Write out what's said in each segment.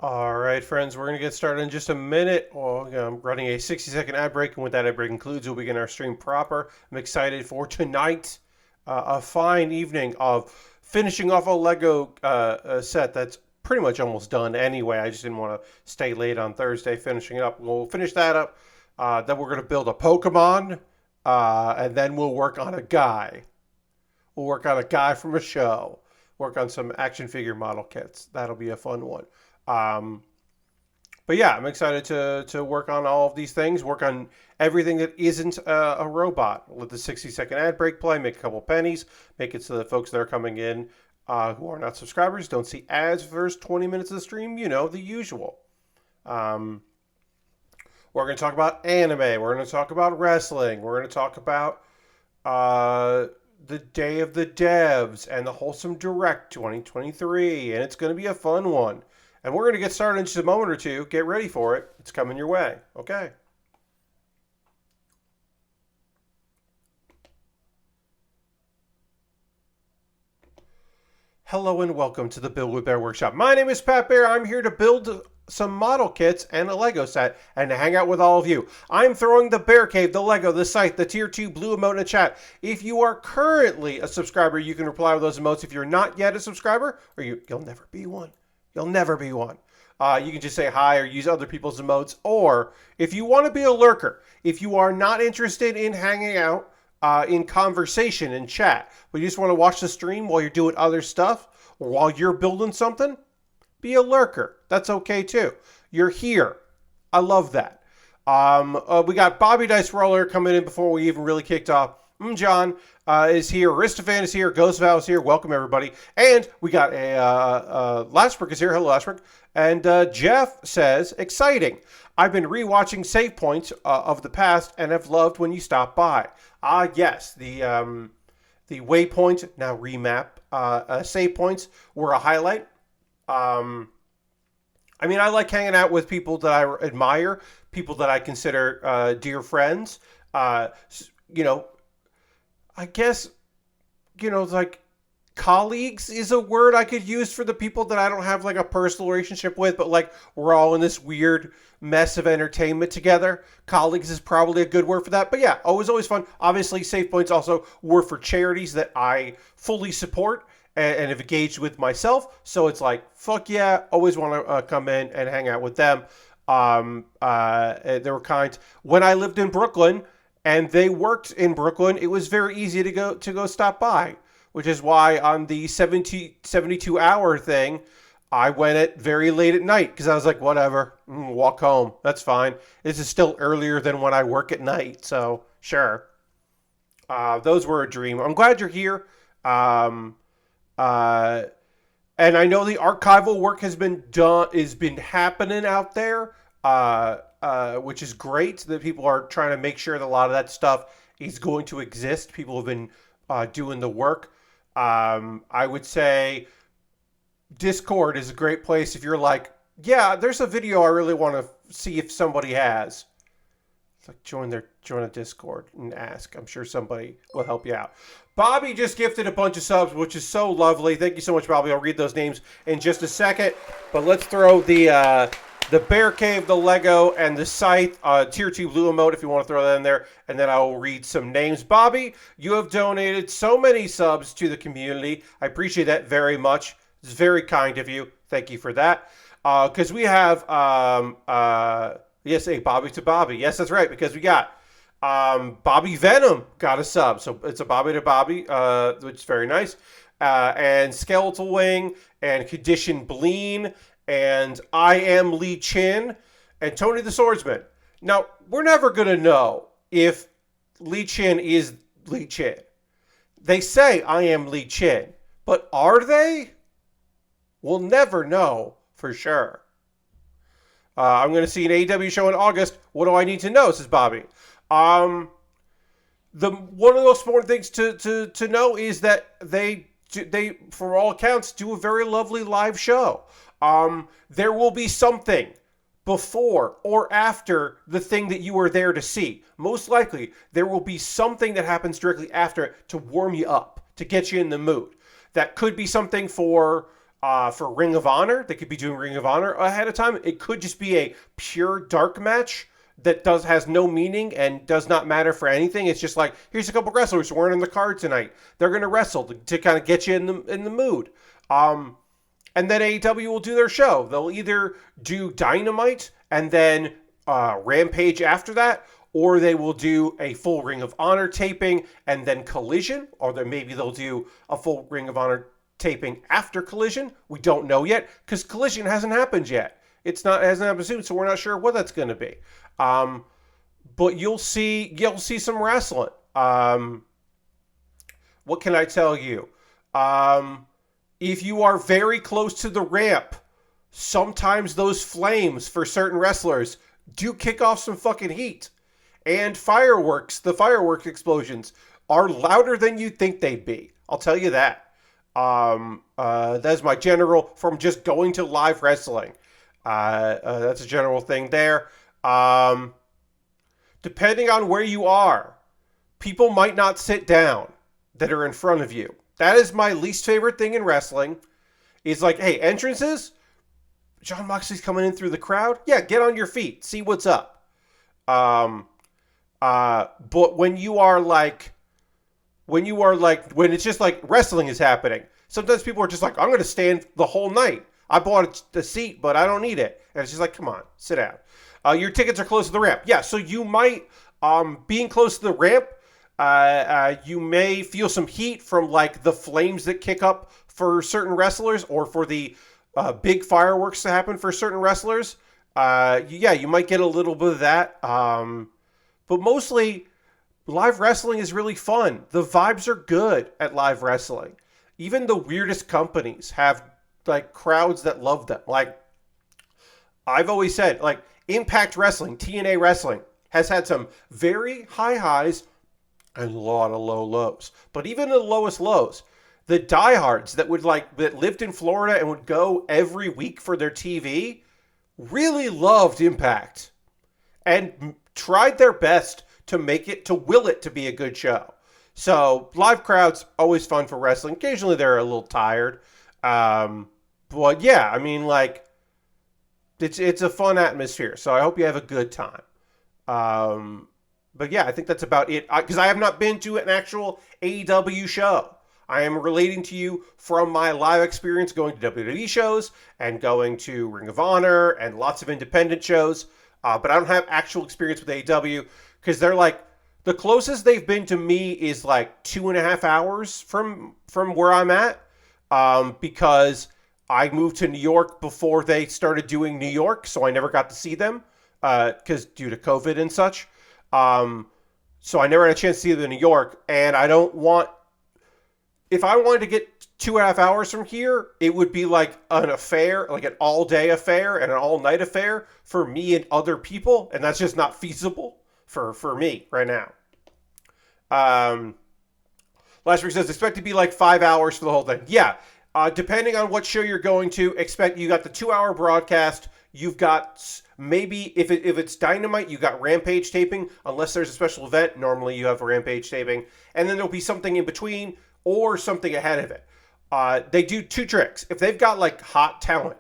All right, friends, we're going to get started in just a minute. I'm running a 60-second ad break, and when that ad break concludes, we'll begin our stream proper. I'm excited for tonight, a fine evening of finishing off a Lego set that's pretty much almost done anyway. I just didn't want to stay late on Thursday finishing it up. We'll finish that up. Then we're going to build a Pokemon, and then we'll work on a guy. We'll work on a guy from a show. Work on some action figure model kits. That'll be a fun one. Um, but yeah, I'm excited to work on all of these things, work on everything that isn't a robot. Let the 60-second ad break play, make a couple pennies, make it so that folks that are coming in who are not subscribers don't see ads for the first 20 minutes of the stream, the usual. We're going to talk about anime. We're going to talk about wrestling. We're going to talk about the Day of the Devs and the Wholesome Direct 2023, and it's going to be a fun one. And we're going to get started in just a moment or two. Get ready for it. It's coming your way. Okay. Hello and welcome to the Build with Bear Workshop. My name is Pat Bear. I'm here to build some model kits and a Lego set and to hang out with all of you. I'm throwing the Bear Cave, the Lego, the site, the Tier 2 blue emote in the chat. If you are currently a subscriber, you can reply with those emotes. If you're not yet a subscriber, or you'll never be one. You'll never be one. You can just say hi or use other people's emotes. Or if you want to be a lurker, if you are not interested in hanging out in conversation and chat, but you just want to watch the stream while you're doing other stuff or while you're building something, be a lurker. That's okay too. You're here. I love that. We got Bobby Dice Roller coming in before we even really kicked off. John is here. Aristophan is here. Ghost Val is here. Welcome, everybody. And we got Lashbrook is here. Hello, Lashbrook. And Jeff says, exciting. I've been rewatching save points of the past and have loved when you stop by. Yes, the waypoint, now remap, save points were a highlight. I like hanging out with people that I admire, people that I consider dear friends. I guess, like colleagues is a word I could use for the people that I don't have like a personal relationship with, but like we're all in this weird mess of entertainment together. Colleagues is probably a good word for that. But yeah, always fun. Obviously, save points also were for charities that I fully support and have engaged with myself. So it's like, fuck yeah, always want to come in and hang out with them. They were kind. When I lived in Brooklyn, and they worked in Brooklyn, it was very easy to go stop by, which is why on the 72-hour thing, I went at very late at night because I was like, whatever, walk home. That's fine. This is still earlier than when I work at night, so sure. Those were a dream. I'm glad you're here. And I know the archival work has been happening out there. Which is great that people are trying to make sure that a lot of that stuff is going to exist. People have been doing the work. I would say Discord is a great place if you're like, yeah, there's a video I really want to see if somebody has. It's like join a Discord and ask. I'm sure somebody will help you out. Bobby just gifted a bunch of subs, which is so lovely. Thank you so much, Bobby. I'll read those names in just a second. But let's throw the Bear Cave, the Lego, and the Scythe Tier 2 blue emote if you want to throw that in there. And then I will read some names. Bobby, you have donated so many subs to the community. I appreciate that very much. It's very kind of you. Thank you for that. Because we have, yes, a Bobby to Bobby. Yes, that's right, because we got Bobby Venom got a sub. So it's a Bobby to Bobby, which is very nice. And Skeletal Wing and Condition Bleen. And I am Lee Chin and Tony the Swordsman. Now, we're never going to know if Lee Chin is Lee Chin. They say I am Lee Chin, but are they? We'll never know for sure. I'm going to see an AEW show in August. What do I need to know, says Bobby. One of the most important things to know is that they, for all accounts, do a very lovely live show. There will be something before or after the thing that you are there to see. Most likely, there will be something that happens directly after it to warm you up, to get you in the mood. That could be something for For Ring of Honor, they could be doing Ring of Honor ahead of time. It could just be a pure dark match that has no meaning and does not matter for anything. It's just like, here's a couple wrestlers who aren't in the card tonight. They're going to wrestle to kind of get you in the mood. And then AEW will do their show. They'll either do Dynamite and then Rampage after that, or they will do a full Ring of Honor taping and then Collision, or then maybe they'll do a full Ring of Honor taping after Collision. We don't know yet because Collision hasn't happened yet. It hasn't happened soon, so we're not sure what that's going to be. But you'll see some wrestling. What can I tell you? If you are very close to the ramp, sometimes those flames for certain wrestlers do kick off some fucking heat. And the fireworks explosions are louder than you think they'd be. I'll tell you that. That's my general from just going to live wrestling. That's a general thing there. Depending on where you are, people might not sit down that are in front of you. That is my least favorite thing in wrestling. Is like, hey, entrances? Jon Moxley's coming in through the crowd? Yeah, get on your feet. See what's up. But when it's just like wrestling is happening, sometimes people are just like, I'm going to stand the whole night. I bought a seat, but I don't need it. And it's just like, come on, sit down. Your tickets are close to the ramp. Yeah, so you might, being close to the ramp, you may feel some heat from like the flames that kick up for certain wrestlers or for the big fireworks to happen for certain wrestlers. You might get a little bit of that. But mostly, live wrestling is really fun. The vibes are good at live wrestling. Even the weirdest companies have like crowds that love them. Like I've always said, like Impact Wrestling, TNA Wrestling has had some very high highs and a lot of low lows. But even the lowest lows, the diehards that lived in Florida and would go every week for their TV really loved Impact and tried their best to will it to be a good show. So live crowds, always fun for wrestling. Occasionally they're a little tired. But yeah, I mean, like, it's a fun atmosphere. So I hope you have a good time. But yeah, I think that's about it. Because I have not been to an actual AEW show. I am relating to you from my live experience going to WWE shows and going to Ring of Honor and lots of independent shows. But I don't have actual experience with AEW because they're like, the closest they've been to me is like 2.5 hours from where I'm at. Because I moved to New York before they started doing New York, so I never got to see them because due to COVID and such. So I never had a chance to see them in New York, and I don't want... If I wanted to get 2.5 hours from here, it would be like an affair, like an all-day affair and an all-night affair for me and other people, and that's just not feasible for me right now. Last week says, expect to be like 5 hours for the whole thing. Yeah, depending on what show you're going to, expect you got the 2-hour broadcast. You've got maybe, if it's Dynamite, you got Rampage taping. Unless there's a special event, normally you have a Rampage taping. And then there'll be something in between or something ahead of it. They do two tricks. If they've got like hot talent,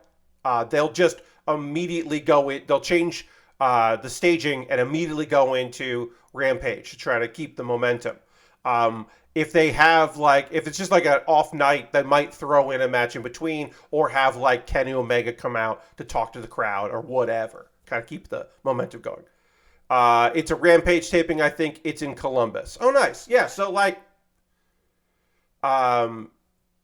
they'll just immediately go in. They'll change the staging and immediately go into Rampage to try to keep the momentum. If they have if it's just like an off night, they might throw in a match in between or have like Kenny Omega come out to talk to the crowd or whatever. Kind of keep the momentum going. It's a Rampage taping. I think it's in Columbus. Oh, nice. Yeah. So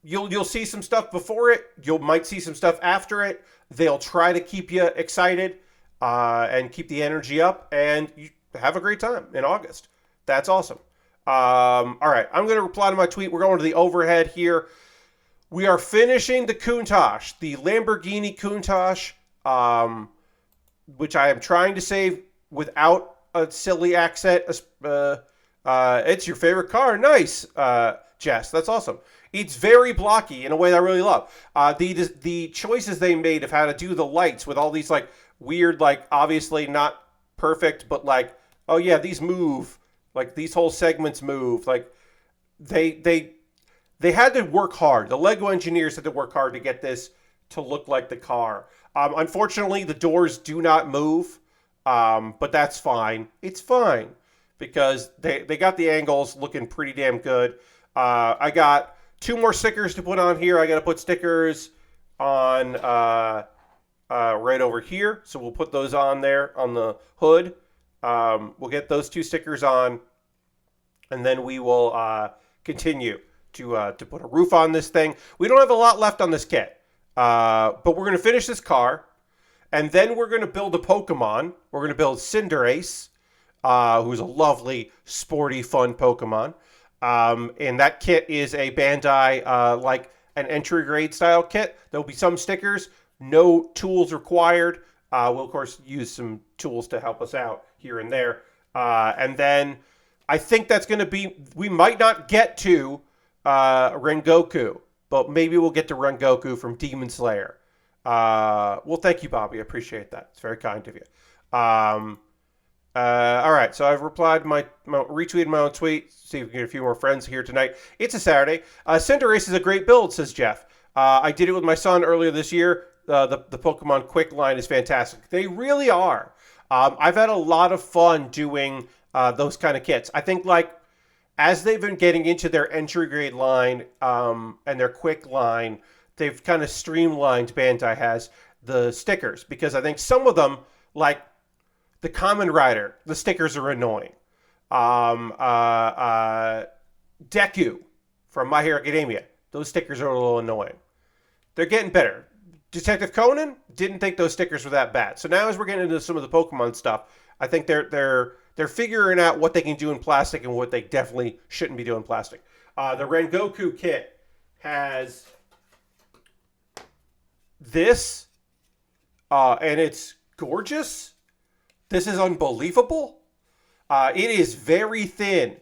you'll see some stuff before it. You might see some stuff after it. They'll try to keep you excited and keep the energy up, and you have a great time in August. That's awesome. All right, I'm going to reply to my tweet. We're going to the overhead here. We are finishing the Countach, the Lamborghini Countach, which I am trying to save without a silly accent. It's your favorite car. Nice, Jess. That's awesome. It's very blocky in a way that I really love. The choices they made of how to do the lights with all these weird, obviously not perfect, but oh yeah, these move. These whole segments move. They they had to work hard. The Lego engineers had to work hard to get this to look like the car. Unfortunately, the doors do not move, but that's fine. It's fine because they got the angles looking pretty damn good. I got 2 more stickers to put on here. I got to put stickers on right over here. So we'll put those on there on the hood. We'll get those 2 stickers on, and then we will continue to put a roof on this thing. We don't have a lot left on this kit, but we're going to finish this car, and then we're going to build a Pokemon. We're going to build Cinderace, who's a lovely, sporty, fun Pokemon. And that kit is a Bandai, like an entry grade style kit. There'll be some stickers, no tools required. We'll, of course, use some tools to help us out here and there. And then I think that's going to be, we might not get to Rengoku, but maybe we'll get to Rengoku from Demon Slayer. Well, thank you, Bobby. I appreciate that. It's very kind of you. All right, so I've replied retweeted my own tweet. See if we can get a few more friends here tonight. It's a Saturday. Cinderace is a great build, says Jeff. I did it with my son earlier this year. The Pokemon Quick line is fantastic. They really are. I've had a lot of fun doing those kind of kits. I think like as they've been getting into their entry grade line and their quick line, they've kind of streamlined, Bandai has, the stickers, because I think some of them, like the Common Rider, the stickers are annoying. Deku from My Hero Academia, those stickers are a little annoying. They're getting better. Detective Conan, didn't think those stickers were that bad. So now as we're getting into some of the Pokemon stuff, I think they're figuring out what they can do in plastic and what they definitely shouldn't be doing in plastic. The Rengoku kit has this, and it's gorgeous. This is unbelievable. It is very thin,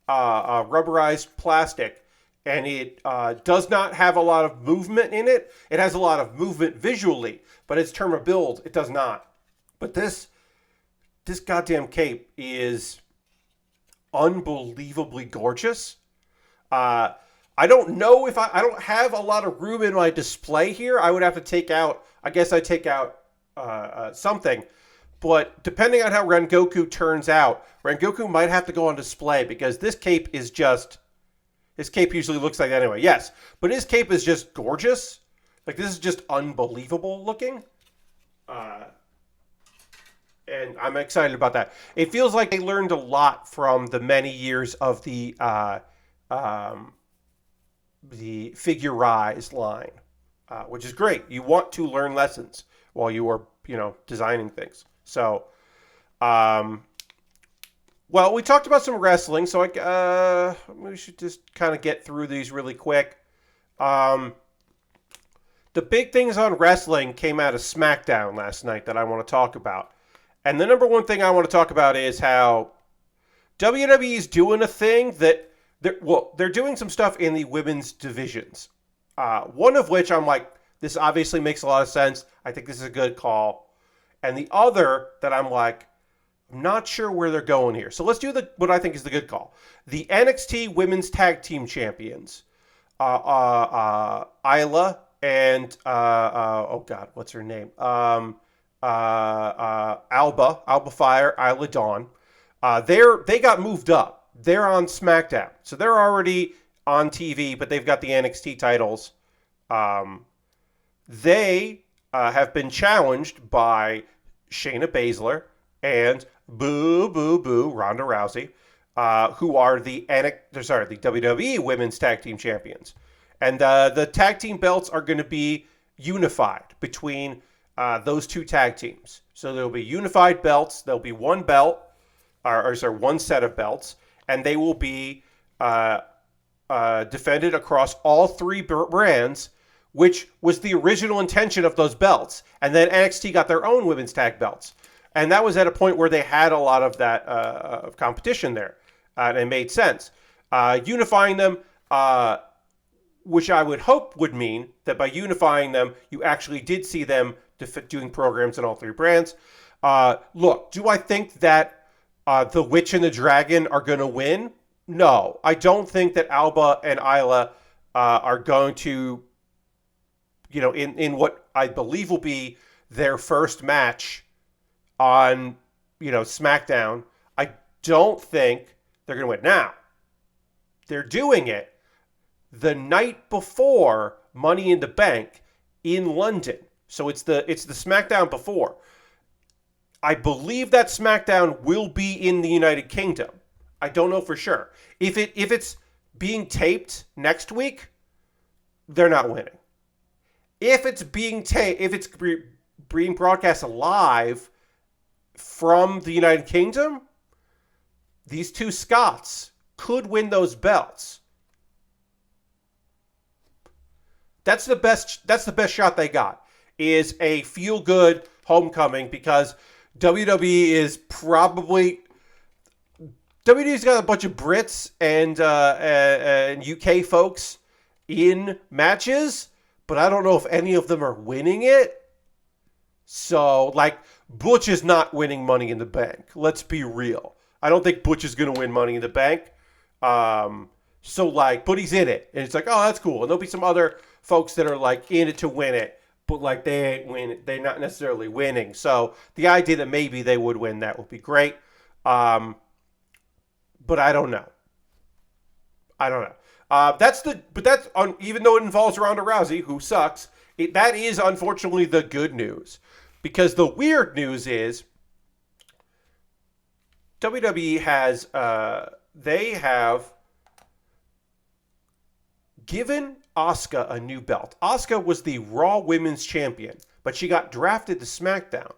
rubberized plastic, and it does not have a lot of movement in it. It has a lot of movement visually, but its term of build, it does not. But this goddamn cape is unbelievably gorgeous. I don't know if I don't have a lot of room in my display here. I would have to take out, I guess I'd take out something. But depending on how Rengoku turns out, Rengoku might have to go on display because this cape is just, his cape usually looks like that anyway. Yes, but his cape is just gorgeous. Like this is just unbelievable looking. And I'm excited about that. It feels like they learned a lot from the many years of the Figurize line, which is great. You want to learn lessons while you are, designing things. So, well, we talked about some wrestling, so we should just kind of get through these really quick. The big things on wrestling came out of SmackDown last night that I want to talk about. And the number one thing I want to talk about is how WWE is doing a thing that, they're doing some stuff in the women's divisions. One of which I'm like, this obviously makes a lot of sense. I think this is a good call. And the other that I'm like, I'm not sure where they're going here. So let's do what I think is the good call. The NXT Women's Tag Team Champions, Isla and oh God, what's her name? Alba Fire, Isla Dawn. They got moved up. They're on SmackDown, so they're already on TV, but they've got the NXT titles. They have been challenged by Shayna Baszler and Ronda Rousey, who are the WWE Women's Tag Team Champions. And the tag team belts are going to be unified between those two tag teams. So there'll be unified belts. There'll be one belt, one set of belts, and they will be defended across all 3 brands, which was the original intention of those belts. And then NXT got their own women's tag belts. And that was at a point where they had a lot of that competition there. And it made sense. Unifying them, which I would hope would mean that by unifying them, you actually did see them doing programs in all 3 brands. Look, do I think that the Witch and the Dragon are going to win? No. I don't think that Alba and Isla are going to, in what I believe will be their first match on, SmackDown. I don't think they're going to win. Now, they're doing it the night before Money in the Bank in London. So it's the SmackDown before. I believe that SmackDown will be in the United Kingdom. I don't know for sure. If it's being taped next week, they're not winning. If it's being broadcast live from the United Kingdom, these two Scots could win those belts. That's the best shot they got, is a feel-good homecoming, because WWE's got a bunch of Brits and UK folks in matches, but I don't know if any of them are winning it. So, like, Butch is not winning Money in the Bank. Let's be real. I don't think Butch is going to win Money in the Bank. But he's in it. And it's like, oh, that's cool. And there'll be some other folks that are, like, in it to win it, but, like, they ain't winning. They're not necessarily winning. So the idea that maybe they would win, that would be great. But I don't know. Even though it involves Ronda Rousey, who sucks, that is unfortunately the good news. Because the weird news is WWE they have given Asuka a new belt. Asuka was the Raw Women's Champion, but she got drafted to SmackDown.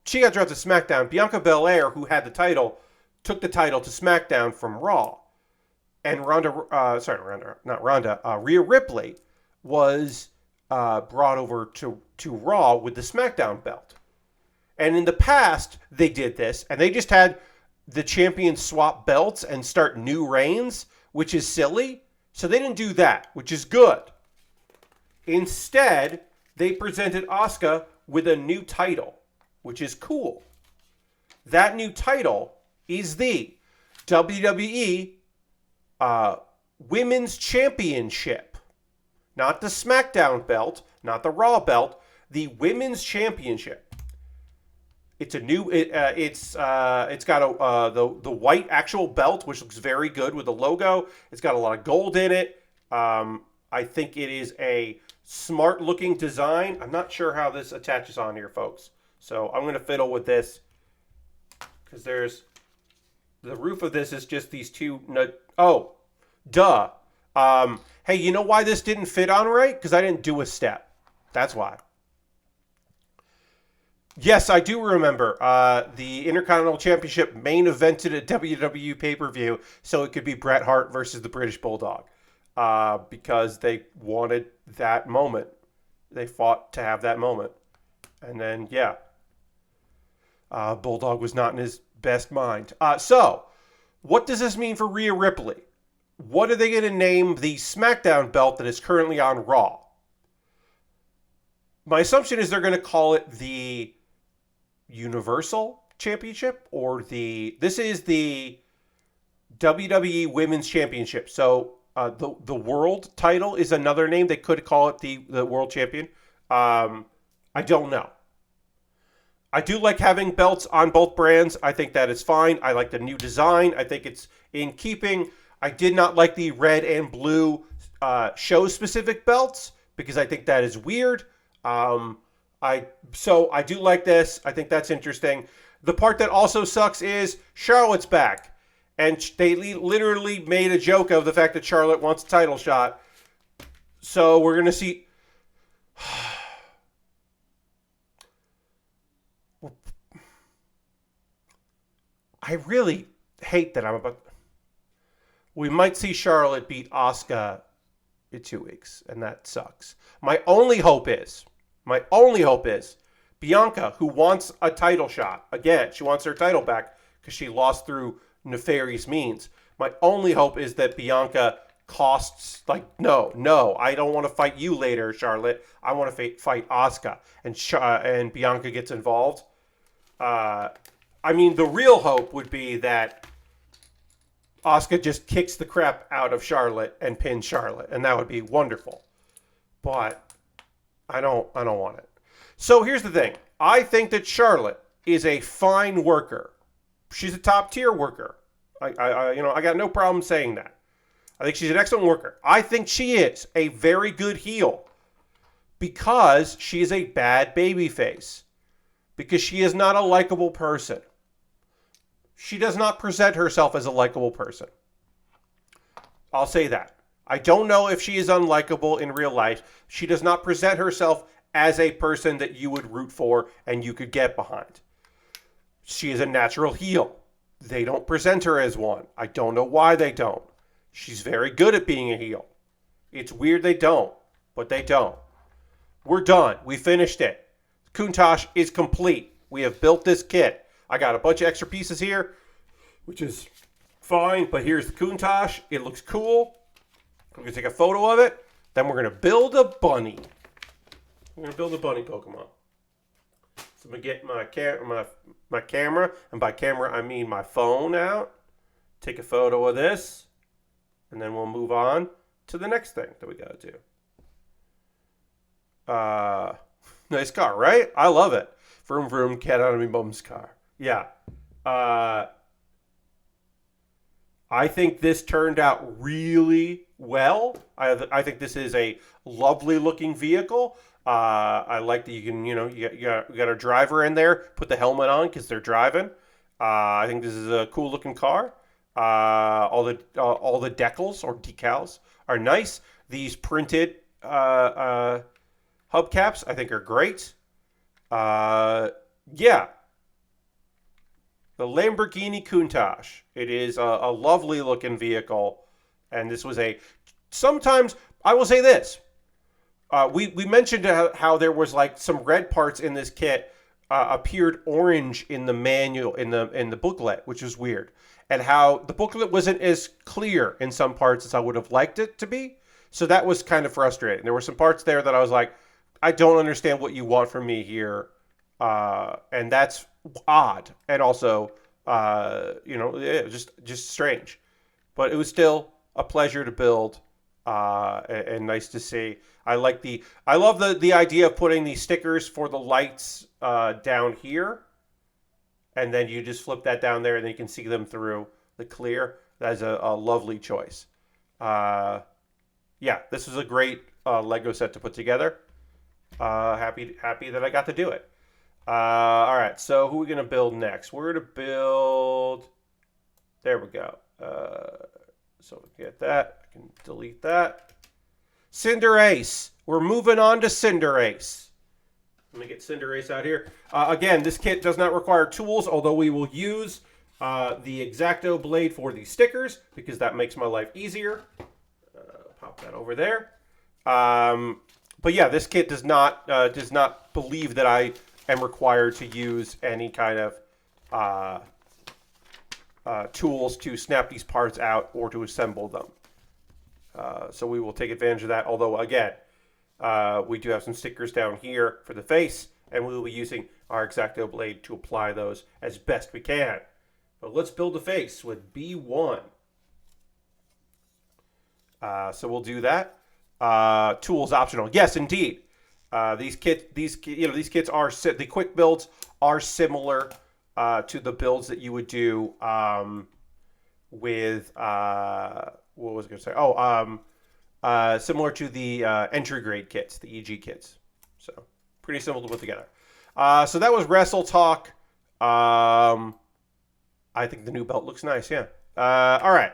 She got drafted to SmackDown. Bianca Belair, who had the title, took the title to SmackDown from Raw. And Rhea Ripley was brought over to Raw with the SmackDown belt. And in the past, they did this, and they just had the champions swap belts and start new reigns, which is silly. So they didn't do that, which is good. Instead, they presented Asuka with a new title, which is cool. That new title is the WWE Women's Championship. Not the SmackDown belt, not the Raw belt, the Women's Championship. It's a new. It's got the white actual belt, which looks very good with the logo. It's got a lot of gold in it. I think it is a smart looking design. I'm not sure how this attaches on here, folks. So I'm gonna fiddle with this, because there's the roof of this is just these two. Oh, duh. Hey, you know why this didn't fit on right? Because I didn't do a step. That's why. Yes, I do remember the Intercontinental Championship main evented at WWE pay-per-view, so it could be Bret Hart versus the British Bulldog, because they wanted that moment. They fought to have that moment. And then, yeah, Bulldog was not in his best mind. So, what does this mean for Rhea Ripley? What are they going to name the SmackDown belt that is currently on Raw? My assumption is they're going to call it the Universal Championship, or this is the WWE Women's Championship. So the world title is another name. They could call it the World Champion. I don't know. I do like having belts on both brands. I think that is fine. I like the new design. I think it's in keeping. I did not like the red and blue show-specific belts, because I think that is weird. I do like this. I think that's interesting. The part that also sucks is Charlotte's back. And they literally made a joke of the fact that Charlotte wants a title shot. So we're going to see. I really hate that I'm about. We might see Charlotte beat Asuka in 2 weeks, and that sucks. My only hope is Bianca, who wants a title shot. Again, she wants her title back because she lost through nefarious means. My only hope is that Bianca costs, like, no, I don't want to fight you later, Charlotte. I want to fight Asuka. And Bianca gets involved. I mean, the real hope would be that Asuka just kicks the crap out of Charlotte and pins Charlotte, and that would be wonderful. But I don't want it. So here's the thing. I think that Charlotte is a fine worker. She's a top tier worker. I got no problem saying that. I think she's an excellent worker. I think she is a very good heel because she is a bad babyface. Because she is not a likable person. She does not present herself as a likable person. I'll say that. I don't know if she is unlikable in real life. She does not present herself as a person that you would root for and you could get behind. She is a natural heel. They don't present her as one. I don't know why they don't. She's very good at being a heel. It's weird they don't, but they don't. We're done. We finished it. Countach is complete. We have built this kit. I got a bunch of extra pieces here, which is fine, but here's the Countach. It looks cool. I'm going to take a photo of it. Then we're going to build a bunny. I'm going to build a bunny Pokemon. So I'm going to get my camera, and by camera I mean my phone out. Take a photo of this, and then we'll move on to the next thing that we got to do. Nice car, right? I love it. Vroom vroom, cat out of me bum's car. Yeah. I think this turned out really well. I think this is a lovely looking vehicle. I like that you can, you got a driver in there, put the helmet on because they're driving. I think this is a cool looking car. All the decals or decals are nice. These printed hubcaps I think are great. Yeah. The Lamborghini Countach. It is a lovely looking vehicle. And this was sometimes, I will say this. We mentioned how there was like some red parts in this kit appeared orange in the manual, in the booklet, which is weird. And how the booklet wasn't as clear in some parts as I would have liked it to be. So that was kind of frustrating. There were some parts there that I was like, I don't understand what you want from me here. And that's odd. And also, just strange. But it was still a pleasure to build and nice to see. I love the idea of putting these stickers for the lights down here. And then you just flip that down there and then you can see them through the clear. That is a lovely choice. Yeah, this was a great Lego set to put together. Happy that I got to do it. All right, so who are we going to build next? We're going to build... There we go. So we get that. I can delete that. Cinderace. We're moving on to Cinderace. Let me get Cinderace out here. Again, this kit does not require tools, although we will use the X-Acto blade for the stickers because that makes my life easier. Pop that over there. But yeah, this kit does not believe that I am required to use any kind of tools to snap these parts out or to assemble them. So we will take advantage of that. Although, again, we do have some stickers down here for the face, and we will be using our X-Acto blade to apply those as best we can. But let's build the face with B1. So we'll do that. Tools optional. Yes, indeed. These kits are the quick builds are similar to the builds that you would do with what was I going to say? Similar to the entry grade kits, the EG kits. So pretty simple to put together. So that was Wrestle Talk. I think the new belt looks nice. Yeah. All right.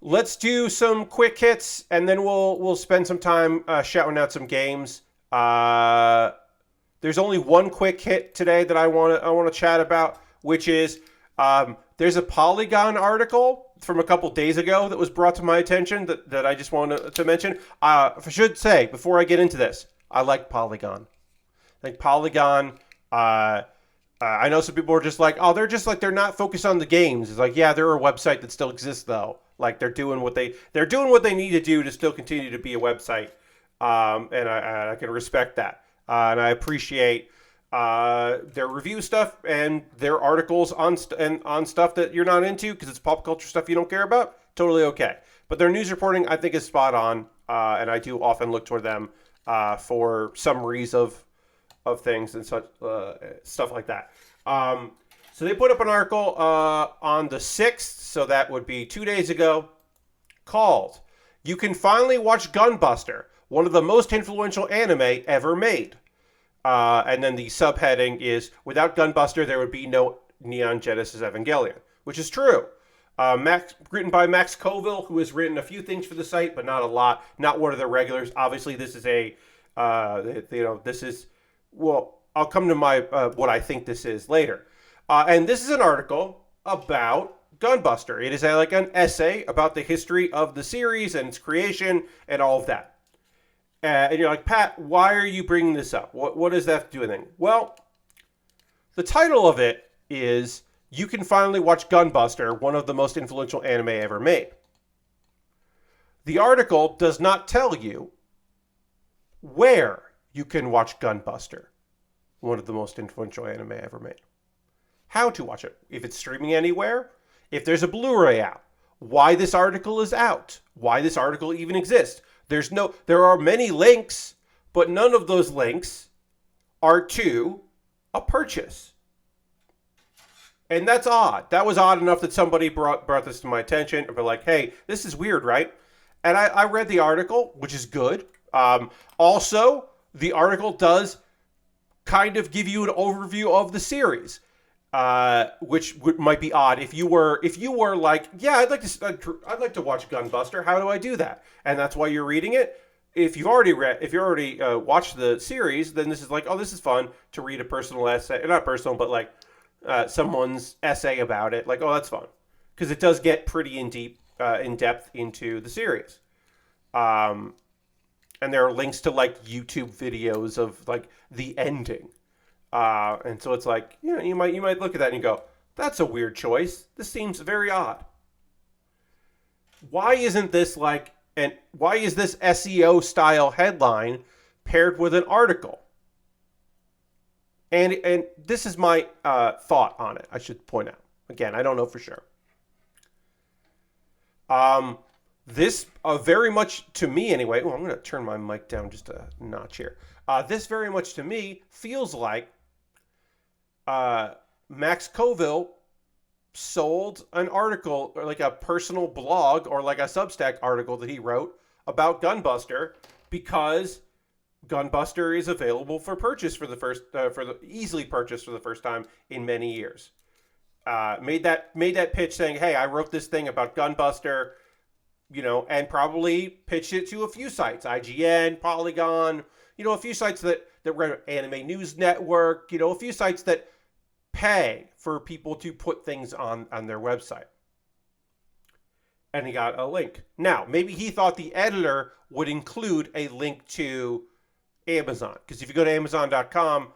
Let's do some quick hits, and then we'll spend some time shouting out some games. There's only one quick hit today that I want to chat about, which is there's a Polygon article from a couple days ago that was brought to my attention that I just wanted to mention. I should say before I get into this, I like Polygon. I think Polygon. I know some people are just like, oh, they're not focused on the games. It's like, yeah, they're a website that still exists though. Like they're doing what they need to do to still continue to be a website, and I can respect that, and I appreciate Their review stuff and their articles on stuff that you're not into because it's pop culture stuff you don't care about. Totally okay. But their news reporting, I think, is spot on, and I do often look toward them for summaries of things and such stuff like that. So they put up an article on the 6th, so that would be 2 days ago, called "You Can Finally Watch Gunbuster, one of the most influential anime ever made." And then the subheading is, "Without Gunbuster, there would be no Neon Genesis Evangelion," which is true. Written by Max Colville, who has written a few things for the site, but not a lot. Not one of the regulars. Obviously, this is this is, well, I'll come to my what I think this is later. And this is an article about Gunbuster. It is like an essay about the history of the series and its creation and all of that. And you're like, Pat, why are you bringing this up? What does that have to do with anything? Well, the title of it is "You Can Finally Watch Gunbuster, one of the most influential anime ever made." The article does not tell you where you can watch Gunbuster, one of the most influential anime ever made. How to watch it. If it's streaming anywhere, if there's a Blu-ray out, why this article is out, why this article even exists. There are many links, but none of those links are to a purchase. And that's odd. That was odd enough that somebody brought this to my attention and be like, hey, this is weird, right? And I read the article, which is good. Also, the article does kind of give you an overview of the series. Which might be odd if you were like, yeah, I'd like to watch Gunbuster. How do I do that? And that's why you're reading it. If you've already watched the series, then this is like, oh, this is fun to read a personal essay, not personal, but like someone's essay about it. Like, oh, that's fun because it does get pretty in depth into the series. And there are links to like YouTube videos of like the ending. And so it's like, you might look at that and you go, that's a weird choice. This seems very odd. Why isn't this why is this SEO style headline paired with an article? And this is my thought on it, I should point out. Again, I don't know for sure. This very much to me anyway, I'm going to turn my mic down just a notch here. This very much to me feels like Max Colville sold an article or like a personal blog or like a Substack article that he wrote about Gunbuster because Gunbuster is available for purchase easily purchased for the first time in many years. Made that pitch saying, hey, I wrote this thing about Gunbuster, and probably pitched it to a few sites, IGN, Polygon, a few sites that run Anime News Network, a few sites that pay for people to put things on their website. And he got a link. Now, maybe he thought the editor would include a link to Amazon. Because if you go to Amazon.com,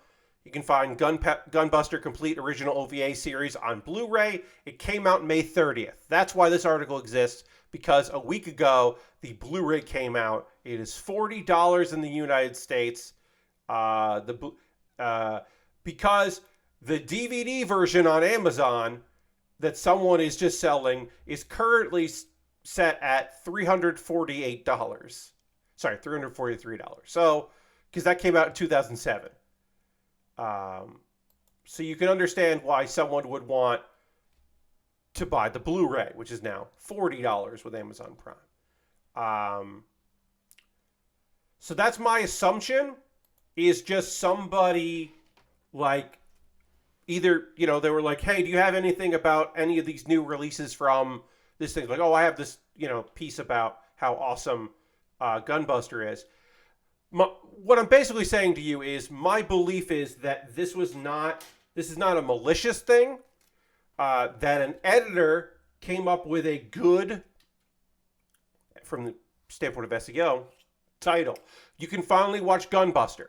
you can find Gunbuster Complete Original OVA series on Blu-ray. It came out May 30th. That's why this article exists, because a week ago, the Blu-ray came out. It is $40 in the United States. Because the DVD version on Amazon that someone is just selling is currently set at $348. Sorry, $343. So, because that came out in 2007. So you can understand why someone would want to buy the Blu-ray, which is now $40 with Amazon Prime. So that's my assumption, is just somebody like either, they were like, hey, do you have anything about any of these new releases from this thing? Like, oh, I have this, piece about how awesome Gunbuster is. What I'm basically saying to you is my belief is that this is not a malicious thing, that an editor came up with a good, from the standpoint of SEO, title. You can finally watch Gunbuster.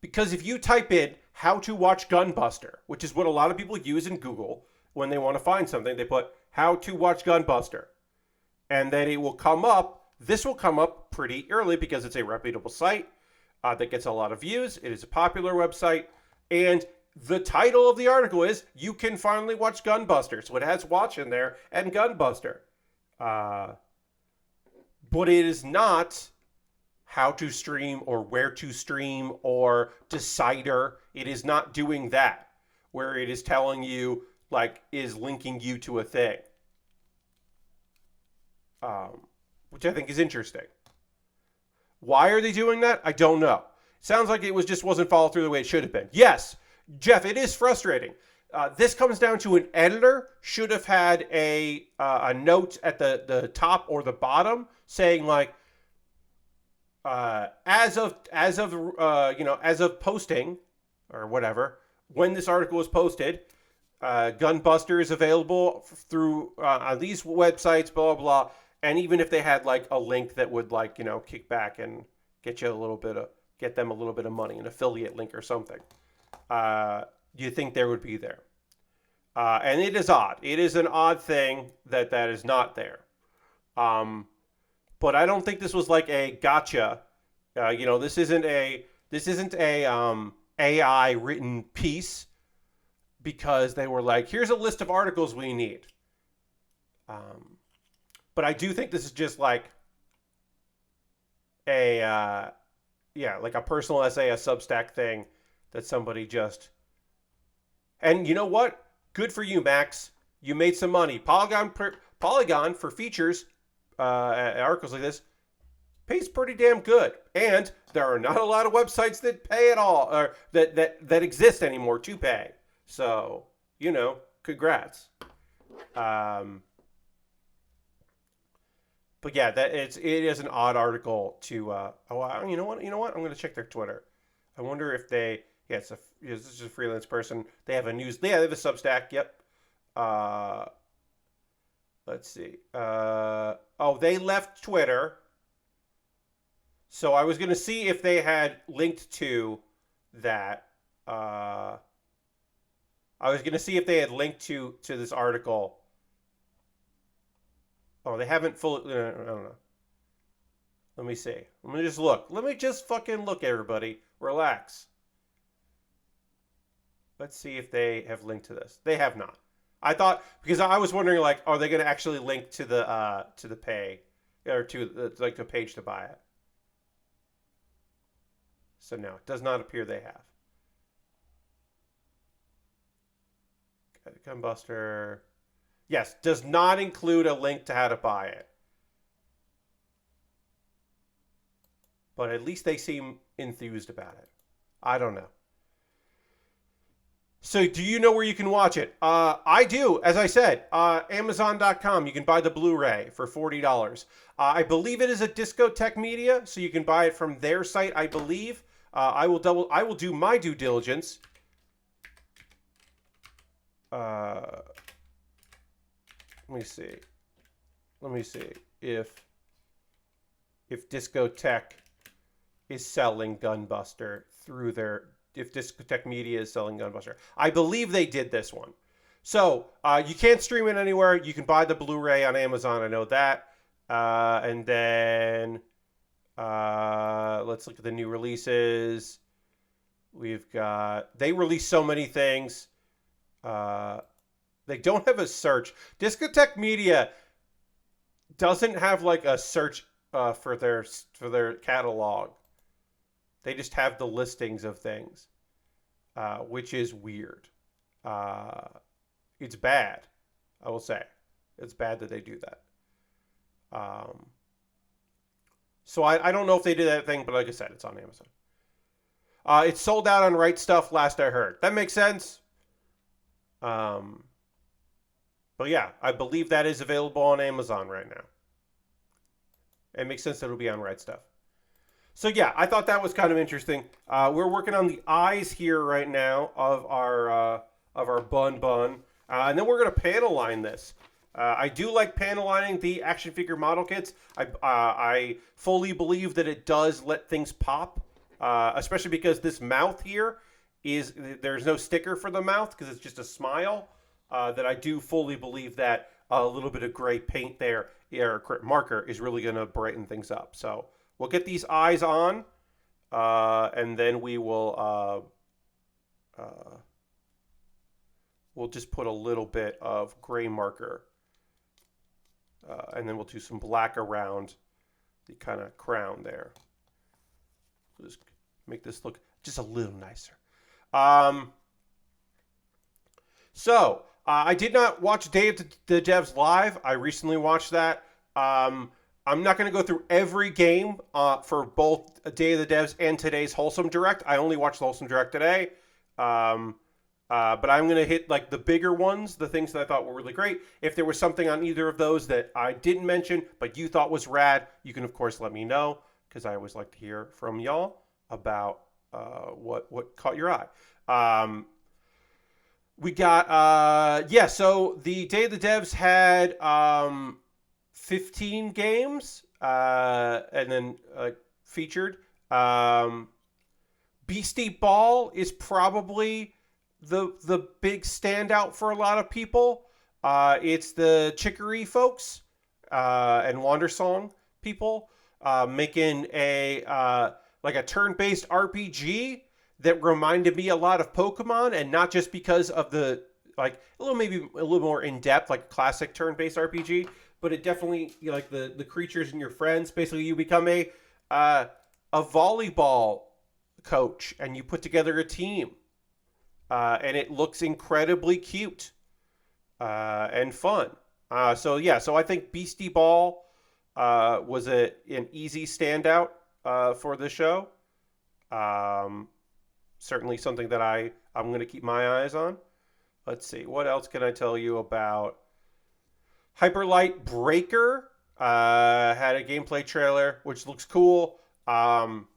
Because if you type in how to watch Gunbuster, which is what a lot of people use in Google when they want to find something, they put how to watch Gunbuster. And then it will come up. This will come up pretty early because it's a reputable site. that gets a lot of views. It is a popular website, and the title of the article is "You Can Finally Watch Gunbuster," so it has "watch" in there and Gunbuster, but it is not how to stream or where to stream or decider. It is not doing that, where it is telling you, like, is linking you to a thing, which I think is interesting. Why are they doing that? I don't know. Sounds like it wasn't followed through the way it should have been. Yes, Jeff, it is frustrating. This comes down to an editor should have had a note at the top or the bottom saying, like, as of posting or whatever, when this article was posted, Gunbuster is available through on these websites, blah, blah, blah. And even if they had, like, a link that would, like, kick back and get them a little bit of money, an affiliate link or something, you think there would be there. And it is odd. It is an odd thing that is not there. But I don't think this was like a gotcha. This isn't a AI written piece because they were like, here's a list of articles we need. But I do think this is just like like a personal essay, a Substack thing that somebody just. And you know what? Good for you, Max. You made some money. Polygon for features, articles like this, pays pretty damn good. And there are not a lot of websites that pay at all, or that exist anymore to pay. So, congrats. But yeah, it is an odd article to. You know what? I'm going to check their Twitter. I wonder if they. Yeah, this is a freelance person. They have a news. Yeah, they have a Substack. Yep. Let's see. They left Twitter. So I was going to see if they had linked to that. I was going to see if they had linked to this article. Oh, they haven't fully. I don't know. Let me see. Let me just look. Let me just fucking look, everybody. Relax. Let's see if they have linked to this. They have not. I thought, because I was wondering, like, are they going to actually link to the pay, or to the page to buy it? So no, it does not appear they have. Gunbuster. Yes, does not include a link to how to buy it. But at least they seem enthused about it. I don't know. So do you know where you can watch it? I do. As I said, Amazon.com. You can buy the Blu-ray for $40. I believe it is a Discotech Media, so you can buy it from their site, I believe. I will do my due diligence. Let me see if Discotech is selling Gunbuster through if Discotech Media is selling Gunbuster. I believe they did this one. So you can't stream it anywhere. You can buy the Blu-ray on Amazon. I know that. And then let's look at the new releases. They release so many things. They don't have a search. Discotech Media doesn't have like a search for their catalog. They just have the listings of things, which is weird. It's bad, I will say. It's bad that they do that. So I don't know if they did that thing, but like I said, it's on Amazon. It's sold out on Right Stuff, last I heard. That makes sense. But yeah, I believe that is available on Amazon right now. It makes sense that it'll be on Right Stuff. So yeah, I thought that was kind of interesting. We're working on the eyes here right now of our bun, and then we're gonna panel line this. I do like panel lining the action figure model kits. I fully believe that it does let things pop, especially because this mouth here there's no sticker for the mouth because it's just a smile. That I do fully believe that a little bit of gray paint there, or marker, is really gonna brighten things up. So we'll get these eyes on. And then we'll just put a little bit of gray marker, and then we'll do some black around the kind of crown there. Just make this look just a little nicer. Um, I did not watch Day of the Devs live. I recently watched that. I'm not going to go through every game for both Day of the Devs and today's Wholesome Direct. I only watched the Wholesome Direct today. But I'm going to hit like the bigger ones, the things that I thought were really great. If there was something on either of those that I didn't mention, but you thought was rad, you can, of course, let me know, because I always like to hear from y'all about what caught your eye. We got, so the Day of the Devs had 15 games, and then featured. Beastie Ball is probably the big standout for a lot of people. It's the Chicory folks and Wandersong people making a turn-based RPG that reminded me a lot of Pokemon, and not just because of the maybe a little more in depth, like classic turn-based RPG, but it definitely the creatures and your friends. Basically, you become a volleyball coach and you put together a team, and it looks incredibly cute and fun. So I think Beastie Ball was an easy standout for the show. Certainly something that I'm going to keep my eyes on. Let's see, what else can I tell you about? Hyperlight Breaker had a gameplay trailer, which looks cool. Some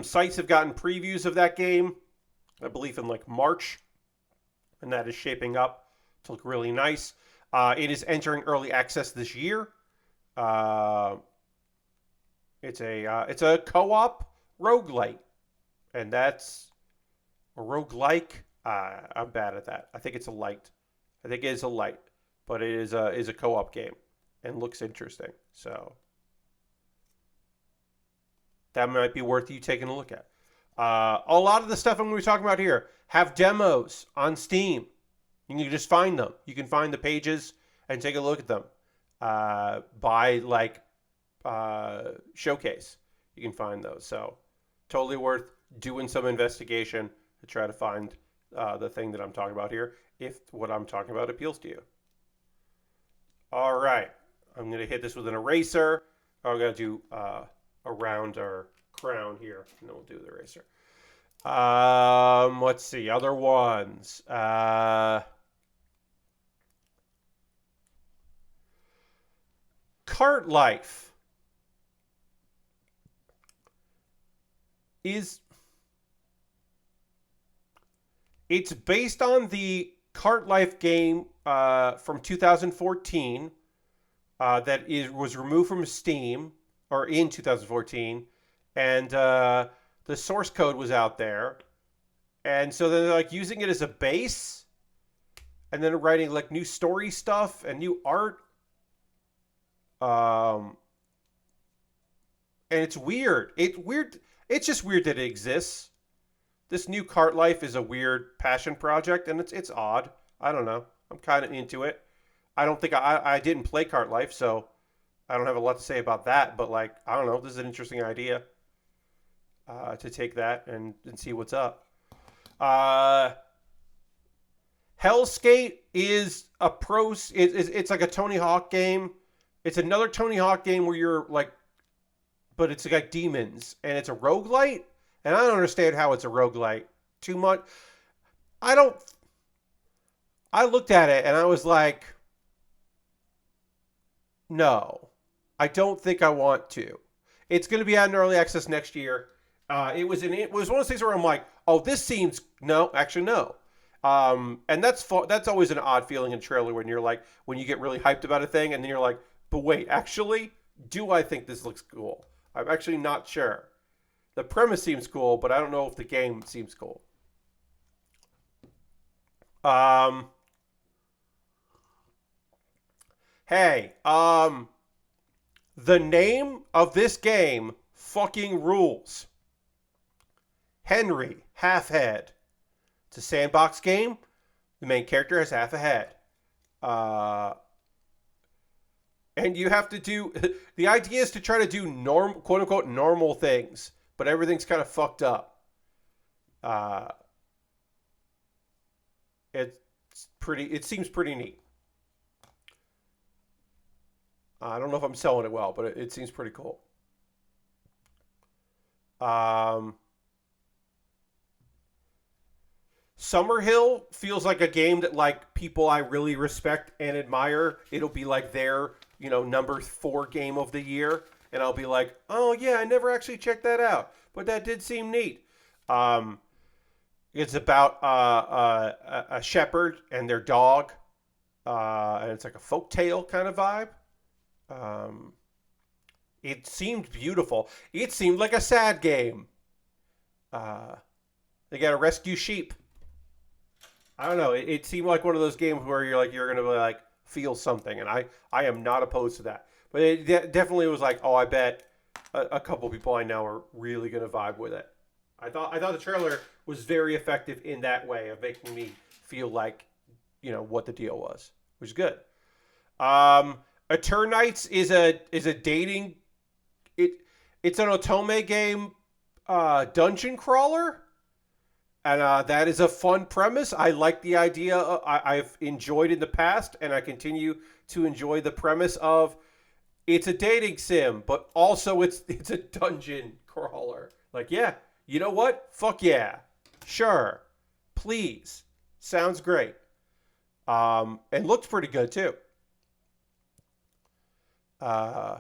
sites have gotten previews of that game, I believe in March, and that is shaping up to look really nice. It is entering early access this year. It's a co-op roguelite, and that's a roguelike. I'm bad at that. I think it's a light. I think it is a light, but it is a co-op game and looks interesting. So that might be worth you taking a look at. A lot of the stuff I'm going to be talking about here have demos on Steam. You can just find them. You can find the pages and take a look at them. By showcase, you can find those. So totally worth doing some investigation to try to find the thing that I'm talking about here, if what I'm talking about appeals to you. All right, I'm going to hit this with an eraser. I'm going to do around our crown here, and then we'll do the eraser. Let's see, other ones. Cart Life it's based on the Cart Life game from 2014 that was removed from Steam, or in 2014, and the source code was out there, and so they're using it as a base, and then writing new story stuff and new art. And it's weird. It's just weird that it exists. This new Cart Life is a weird passion project, and it's odd. I don't know. I'm kind of into it. I don't think I didn't play Cart Life, so I don't have a lot to say about that. But I don't know. This is an interesting idea to take that and see what's up. Hellskate is a it's like a Tony Hawk game. It's another Tony Hawk game where you're but it's like demons, and it's a roguelite. And I don't understand how it's a roguelite too much. I looked at it and I was like, no, I don't think I want to. It's going to be out in early access next year. It was one of those things where I'm like, oh, this seems, no, actually no. And that's always an odd feeling in a trailer when you get really hyped about a thing and then you're like, but wait, actually, do I think this looks cool? I'm actually not sure. The premise seems cool, but I don't know if the game seems cool. Hey, the name of this game fucking rules. Henry, half head. It's a sandbox game. The main character has half a head. Uh, and you have to do. The idea is to try to do quote unquote, normal things, but everything's kind of fucked up. Uh, it's pretty. It seems pretty neat. I don't know if I'm selling it well, but it seems pretty cool. Um, Summerhill feels like a game that like people I really respect and admire. It'll be like their number 4 game of the year, and I'll be like, oh yeah, I never actually checked that out, but that did seem neat. Um, it's about a shepherd and their dog, and it's like a folk tale kind of vibe. Um, it seemed beautiful. It seemed like a sad game. Uh, they got to rescue sheep. I don't know. It seemed like one of those games where you're gonna like feel something, and I am not opposed to that. But it definitely was like, oh, I bet a couple people I know are really gonna vibe with it. I thought the trailer was very effective in that way of making me feel like what the deal was, which is good. Um, Eternights is a dating it it's an otome game, dungeon crawler. And that is a fun premise. I like the idea. I've enjoyed in the past, and I continue to enjoy the premise of it's a dating sim, but also it's a dungeon crawler. Like, yeah, you know what? Fuck yeah, sure, please, sounds great. And looks pretty good too. Uh,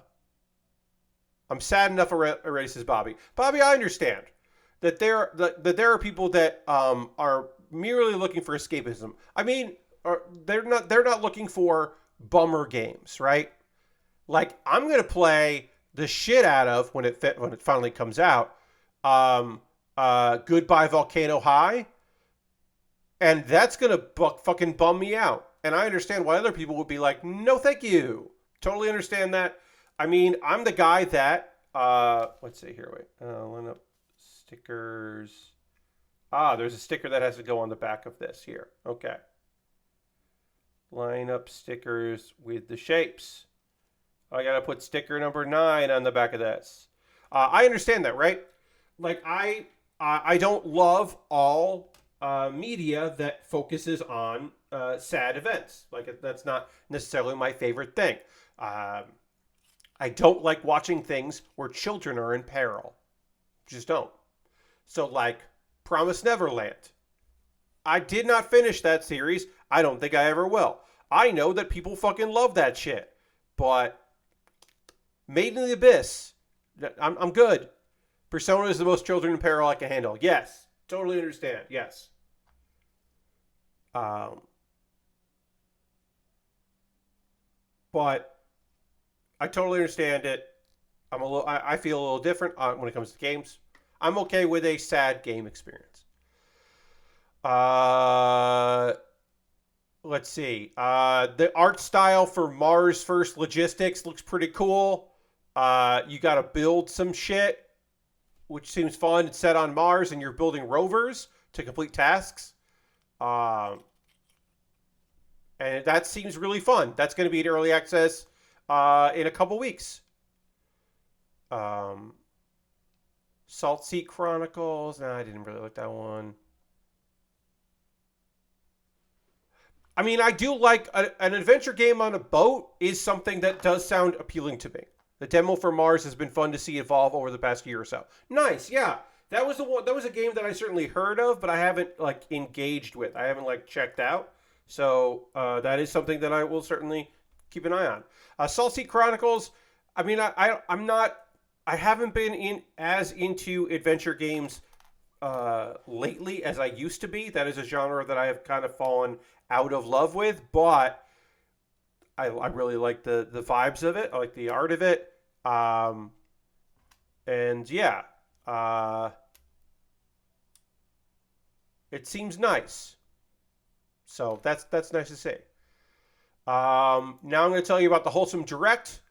I'm sad enough already, says Bobby. Bobby, I understand that there are people that are merely looking for escapism. I mean, they're not looking for bummer games, right? Like I'm gonna play the shit out of when it finally comes out. Goodbye Volcano High, and that's gonna fucking bum me out. And I understand why other people would be like, no, thank you. Totally understand that. I mean, I'm the guy that let's see here. Wait, line up stickers. There's a sticker that has to go on the back of this here. Okay. Line up stickers with the shapes. I gotta put sticker number 9 on the back of this. I understand that, right? Like I don't love all media that focuses on sad events. Like that's not necessarily my favorite thing. I don't like watching things where children are in peril. Just don't. So like Promise Neverland. I did not finish that series. I don't think I ever will. I know that people fucking love that shit. But Made in the Abyss, I'm good. Persona is the most children in peril I can handle. Yes. Totally understand. Yes. But I totally understand it. I feel a little different when it comes to games. I'm okay with a sad game experience. Uh, let's see. The art style for Mars First Logistics looks pretty cool. You got to build some shit, which seems fun. It's set on Mars, and you're building rovers to complete tasks. And that seems really fun. That's going to be in early access in a couple weeks. Salt Sea Chronicles. Nah, I didn't really like that one. I mean, I do like an adventure game on a boat is something that does sound appealing to me. The demo for Mars has been fun to see evolve over the past year or so. Nice, yeah. That was the one. That was a game that I certainly heard of, but I haven't like engaged with. I haven't like checked out. So that is something that I will certainly keep an eye on. Salt Sea Chronicles. I mean, I'm not. I haven't been into adventure games lately as I used to be. That is a genre that I have kind of fallen out of love with, but I really like the vibes of it. I like the art of it. And yeah, it seems nice. So that's nice to see. Now I'm going to tell you about the Wholesome Direct,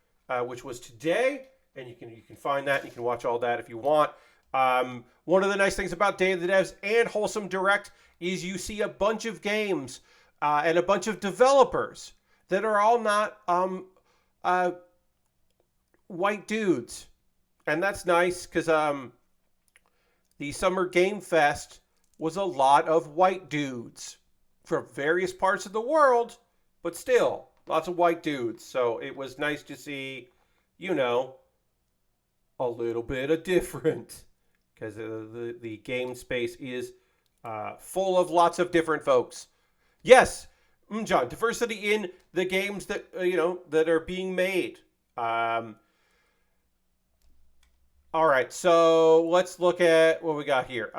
which was today. and you can find that. You can watch all that if you want. One of the nice things about Day of the Devs and Wholesome Direct is you see a bunch of games and a bunch of developers that are all not white dudes, and that's nice because the Summer Game Fest was a lot of white dudes from various parts of the world, but still lots of white dudes. So it was nice to see, a little bit of different, because the game space is full of lots of different folks. Yes, John, diversity in the games that that are being made. All right, so let's look at what we got here.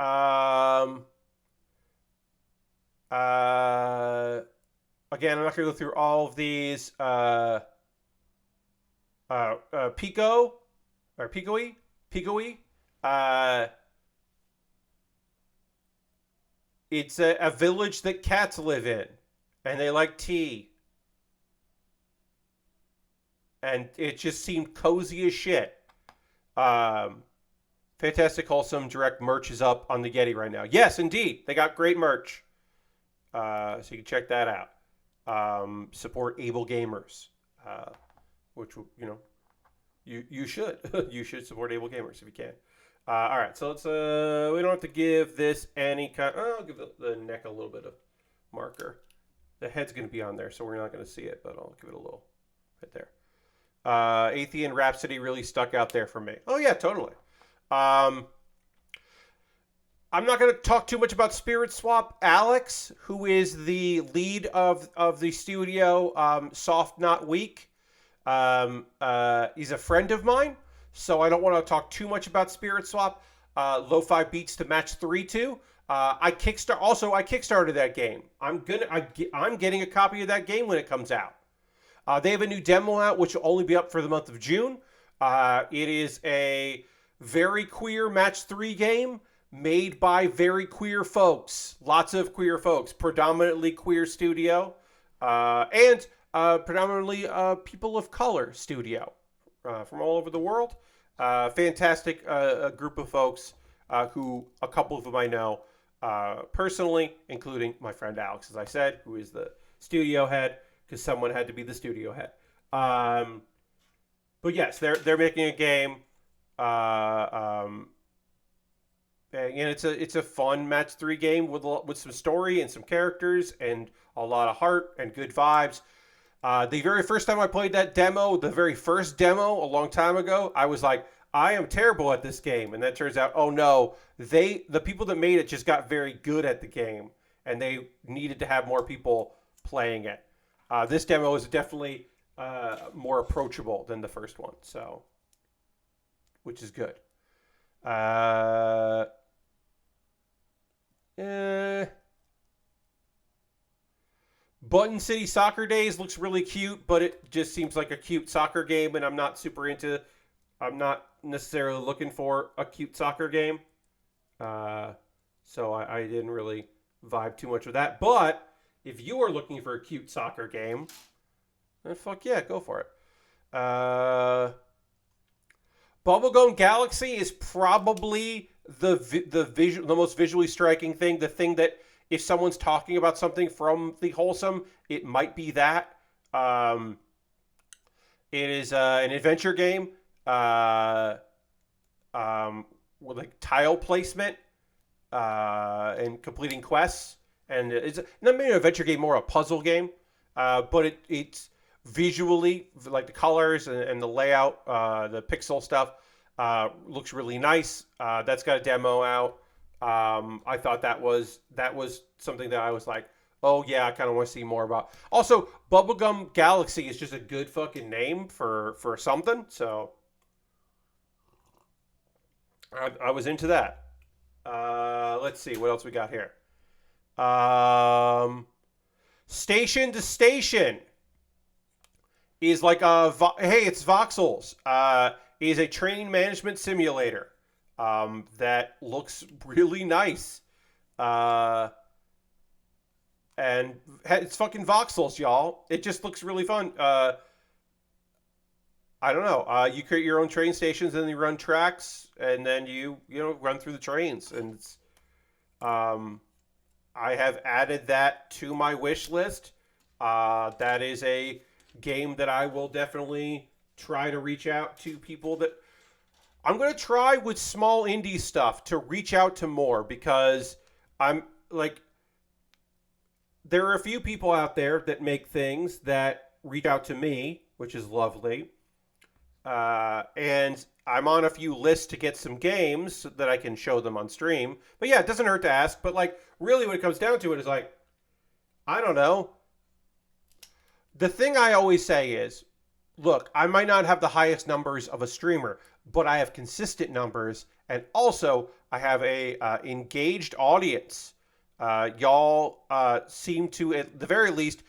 Again, I'm not going to go through all of these. Pico or Picoe. It's a village that cats live in, and they like tea. And it just seemed cozy as shit. Fantastic Wholesome Direct merch is up on the Yeti right now. Yes, indeed. They got great merch. So you can check that out. Support able gamers. Which, you should. You should support able gamers if you can. All right, so let's, we don't have to give this any kind, I'll give the neck a little bit of marker. The head's going to be on there, so we're not going to see it, but I'll give it a little right there. Athean Rhapsody really stuck out there for me. Oh, yeah, totally. I'm not going to talk too much about Spirit Swap. Alex, who is the lead of the studio, Soft Not Weak, he's a friend of mine, so I don't want to talk too much about Spirit Swap. Lo-Fi Beats to Match 3-2. I kickstarted that game. I'm getting a copy of that game when it comes out. They have a new demo out, which will only be up for the month of June. It is a very queer Match 3 game made by very queer folks. Lots of queer folks. Predominantly queer studio. And predominantly people of color studio from all over the world. Fantastic group of folks who a couple of them I know personally, including my friend Alex, as I said, who is the studio head, because someone had to be the studio head. But yes, they're making a game, and it's a fun Match 3 game with some story and some characters and a lot of heart and good vibes. The very first time I played that demo, the very first demo a long time ago, I was like, I am terrible at this game, and that turns out, oh no, the people that made it just got very good at the game, and they needed to have more people playing it. This demo is definitely more approachable than the first one, so, which is good. Button City Soccer Days looks really cute, but it just seems like a cute soccer game, and I'm not necessarily looking for a cute soccer game. So I didn't really vibe too much with that. But if you are looking for a cute soccer game, then fuck yeah, go for it. Bubblegum Galaxy is probably the most visually striking thing. The thing that if someone's talking about something from the Wholesome, it might be that. It is an adventure game with like tile placement and completing quests. And it's not maybe an adventure game, more a puzzle game. But it's visually, like the colors and the layout, the pixel stuff, looks really nice. That's got a demo out. I thought that was something that I was like, oh yeah, I kind of want to see more about. Also, Bubblegum Galaxy is just a good fucking name for something. So I was into that. Let's see what else we got here. Station to Station is like it's Voxels. Is a train management simulator that looks really nice. And it's fucking voxels, y'all. It just looks really fun. I don't know. You create your own train stations and you run tracks, and then you run through the trains. And um, I have added that to my wish list. That is a game that I will definitely try to reach out to people that I'm going to try with small indie stuff to reach out to more because I'm like there are a few people out there that make things that reach out to me, which is lovely. And I'm on a few lists to get some games so that I can show them on stream. But yeah, it doesn't hurt to ask. But like, really, when it comes down to it, is like, I don't know. The thing I always say is, look, I might not have the highest numbers of a streamer, but I have consistent numbers, and also I have a engaged audience. Y'all seem to, at the very least,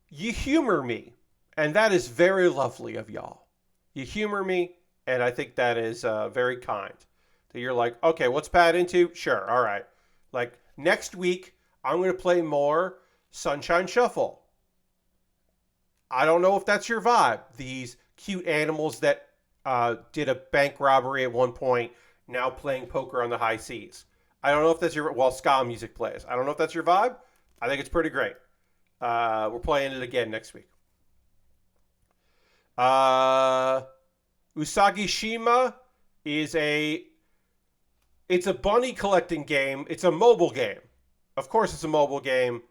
you humor me, and that is very lovely of y'all. You humor me, and I think that is very kind. That you're like, okay, what's Pat into? Sure, all right. Like next week, I'm going to play more Sunshine Shuffle. I don't know if that's your vibe. These cute animals that did a bank robbery at one point, now playing poker on the high seas. I don't know if that's your while ska music plays. I don't know if that's your vibe. I think it's pretty great. We're playing it again next week. Usagi Shima is it's a bunny collecting game. It's a mobile game. Of course, it's a mobile game.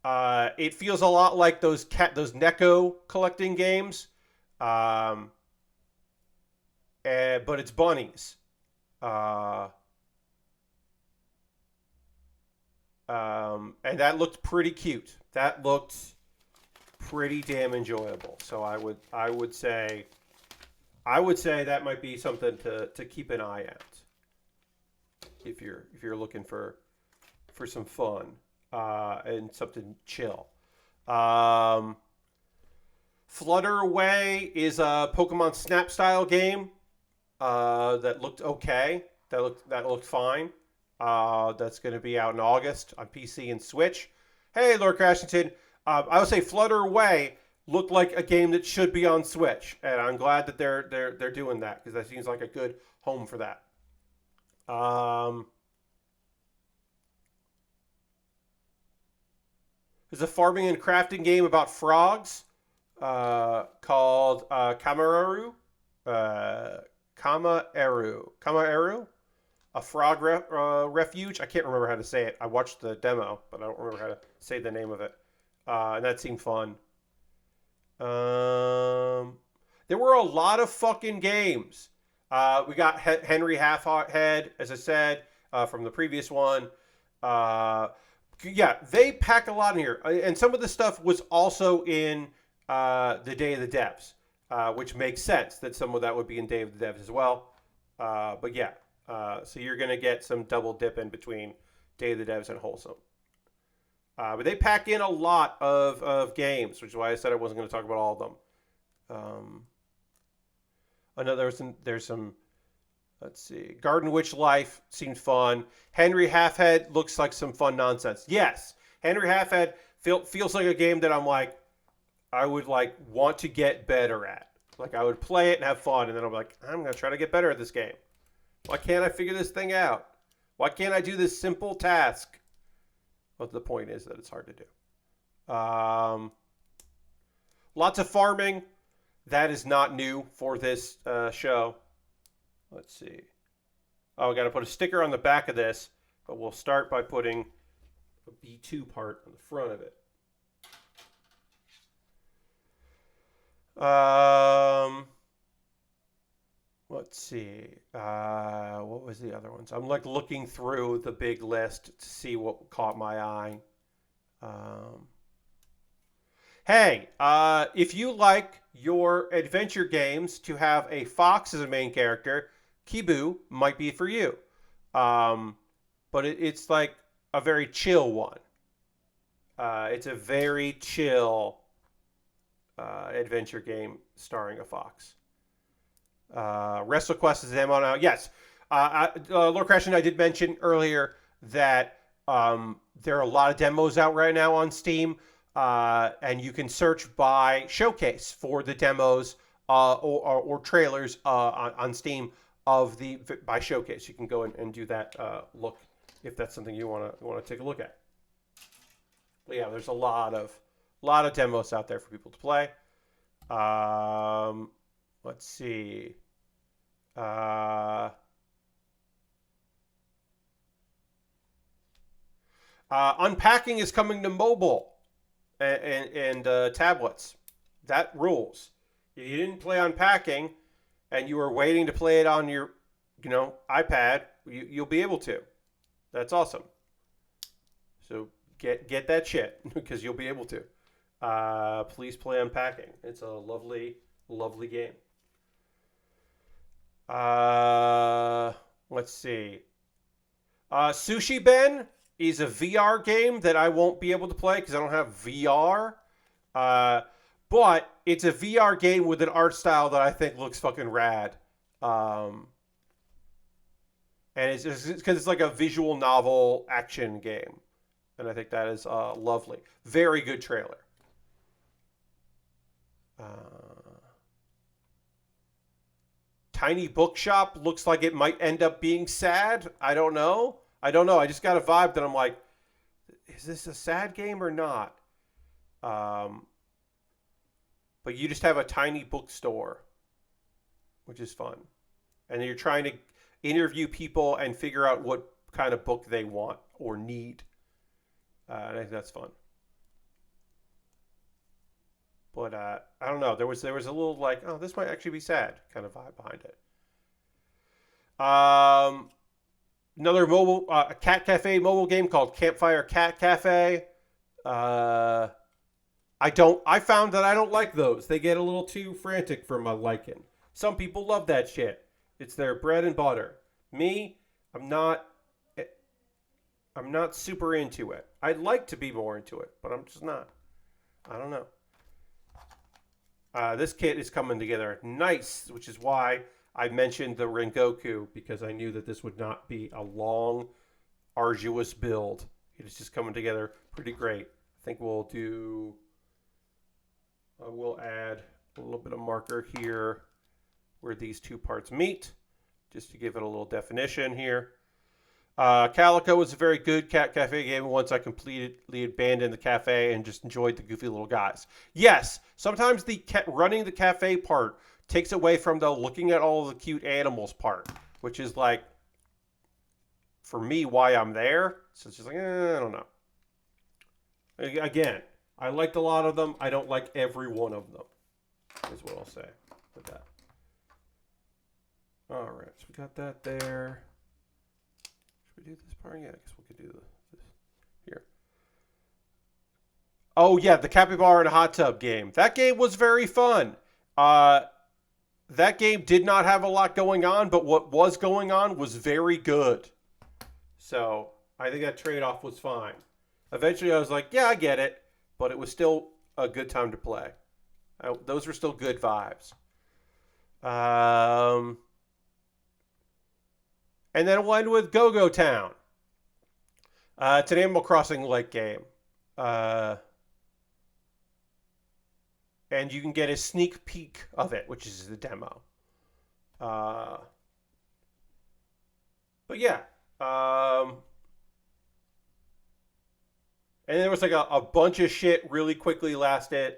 It feels a lot like those Neko collecting games, but it's bunnies. And that looked pretty cute. That looked pretty damn enjoyable. So I would say that might be something to keep an eye out if you're looking for some fun and something chill. Flutter Away is a Pokemon Snap style game that looked okay. That looked fine. That's going to be out in August on PC and Switch. Hey, Lord Crashington. I would say Flutter Away looked like a game that should be on Switch, and I'm glad that they're doing that because that seems like a good home for that. There's a farming and crafting game about frogs called Kamaru. Kamaru. A frog refuge. I can't remember how to say it. I watched the demo, but I don't remember how to say the name of it. And that seemed fun. There were a lot of fucking games. We got Henry Halfhead, as I said, from the previous one. Yeah, they pack a lot in here. And some of the stuff was also in the Day of the Devs, which makes sense that some of that would be in Day of the Devs as well. But yeah. So you're going to get some double dip in between Day of the Devs and Wholesome. But they pack in a lot of games, which is why I said I wasn't going to talk about all of them. I know there's some, let's see. Garden Witch Life seemed fun. Henry Halfhead looks like some fun nonsense. Yes, Henry Halfhead feels like a game that I would want to get better at. Like I would play it and have fun, and then I'm like, I'm going to try to get better at this game. Why can't I figure this thing out? Why can't I do this simple task? But the point is that it's hard to do. Lots of farming. That is not new for this show. Let's see. Oh, I got to put a sticker on the back of this, but we'll start by putting a B2 part on the front of it. Let's see. What was the other ones? I'm looking through the big list to see what caught my eye. Hey, if you like your adventure games to have a fox as a main character, Kibu might be for you. But it's like a very chill one. It's a very chill adventure game starring a fox. WrestleQuest is demo now. Yes. Lord Crash and I did mention earlier that there are a lot of demos out right now on Steam, and you can search by showcase for the demos or trailers on Steam of the by Showcase. You can go and do that look if that's something you want to take a look at. But yeah, there's a lot of demos out there for people to play. Let's see. Unpacking is coming to mobile and tablets. That rules. If you didn't play Unpacking and you were waiting to play it on your, iPad, you'll be able to. That's awesome. So get that shit because you'll be able to. Please play Unpacking. It's a lovely, lovely game. Let's see. Sushi Ben is a VR game that I won't be able to play because I don't have VR. But it's a VR game with an art style that I think looks fucking rad. And it's because it's like a visual novel action game. And I think that is lovely. Very good trailer. Tiny Bookshop looks like it might end up being sad. I don't know. I just got a vibe that I'm like, is this a sad game or not? But you just have a tiny bookstore, which is fun. And you're trying to interview people and figure out what kind of book they want or need. And I think that's fun. But I don't know. There was a little like, oh, this might actually be sad kind of vibe behind it. Another mobile cat cafe mobile game called Campfire Cat Cafe. I found that I don't like those. They get a little too frantic for my liking. Some people love that shit. It's their bread and butter. Me, I'm not super into it. I'd like to be more into it, but I'm just not. I don't know. This kit is coming together nice, which is why I mentioned the Rengoku, because I knew that this would not be a long, arduous build. It is just coming together pretty great. I think we'll add a little bit of marker here where these two parts meet, just to give it a little definition here. Calico was a very good cat cafe game once I completely abandoned the cafe and just enjoyed the goofy little guys. Yes, sometimes the running the cafe part takes away from the looking at all the cute animals part, which is like, for me, why I'm there. So it's just like, I don't know. Again, I liked a lot of them. I don't like every one of them, is what I'll say with that. All right, so we got that there. Should we do this part? Yeah, I guess we could do this here. Oh, yeah, the Capybara in a Hot Tub game. That game was very fun. That game did not have a lot going on, but what was going on was very good. So I think that trade-off was fine. Eventually I was like, yeah, I get it, but it was still a good time to play. Those were still good vibes. And then we'll end with Go-Go Town. It's an Animal Crossing-like game. And you can get a sneak peek of it, which is the demo. But yeah. And there was like a bunch of shit really quickly lasted.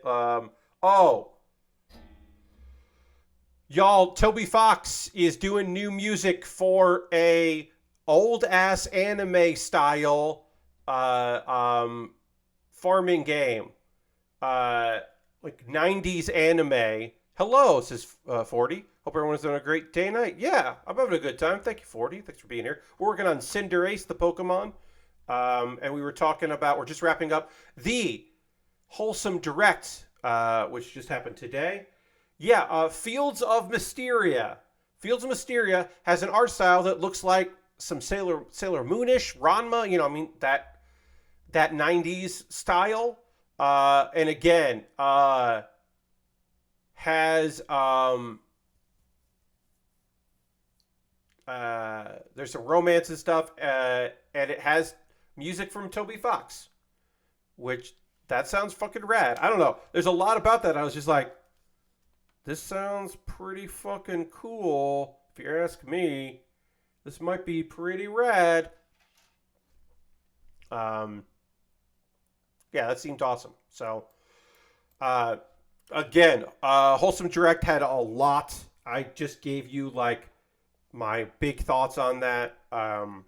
Y'all, Toby Fox is doing new music for a old ass anime style farming game. Like 90s anime. Hello, says 40. Hope everyone's doing a great day and night. Yeah, I'm having a good time. Thank you, 40. Thanks for being here. We're working on Cinderace, the Pokemon. And we were talking about, we're just wrapping up the Wholesome Direct, which just happened today. Yeah, Fields of Mysteria. Fields of Mysteria has an art style that looks like some Sailor Moonish, Ranma, that 90s style. And again, has there's some romance and stuff, and it has music from Toby Fox, which that sounds fucking rad. I don't know. There's a lot about that. I was just like, This sounds pretty fucking cool. If you ask me, this might be pretty rad. Um, yeah, that seemed awesome. So, uh, again, Wholesome Direct had a lot. I just gave you like my big thoughts on that. I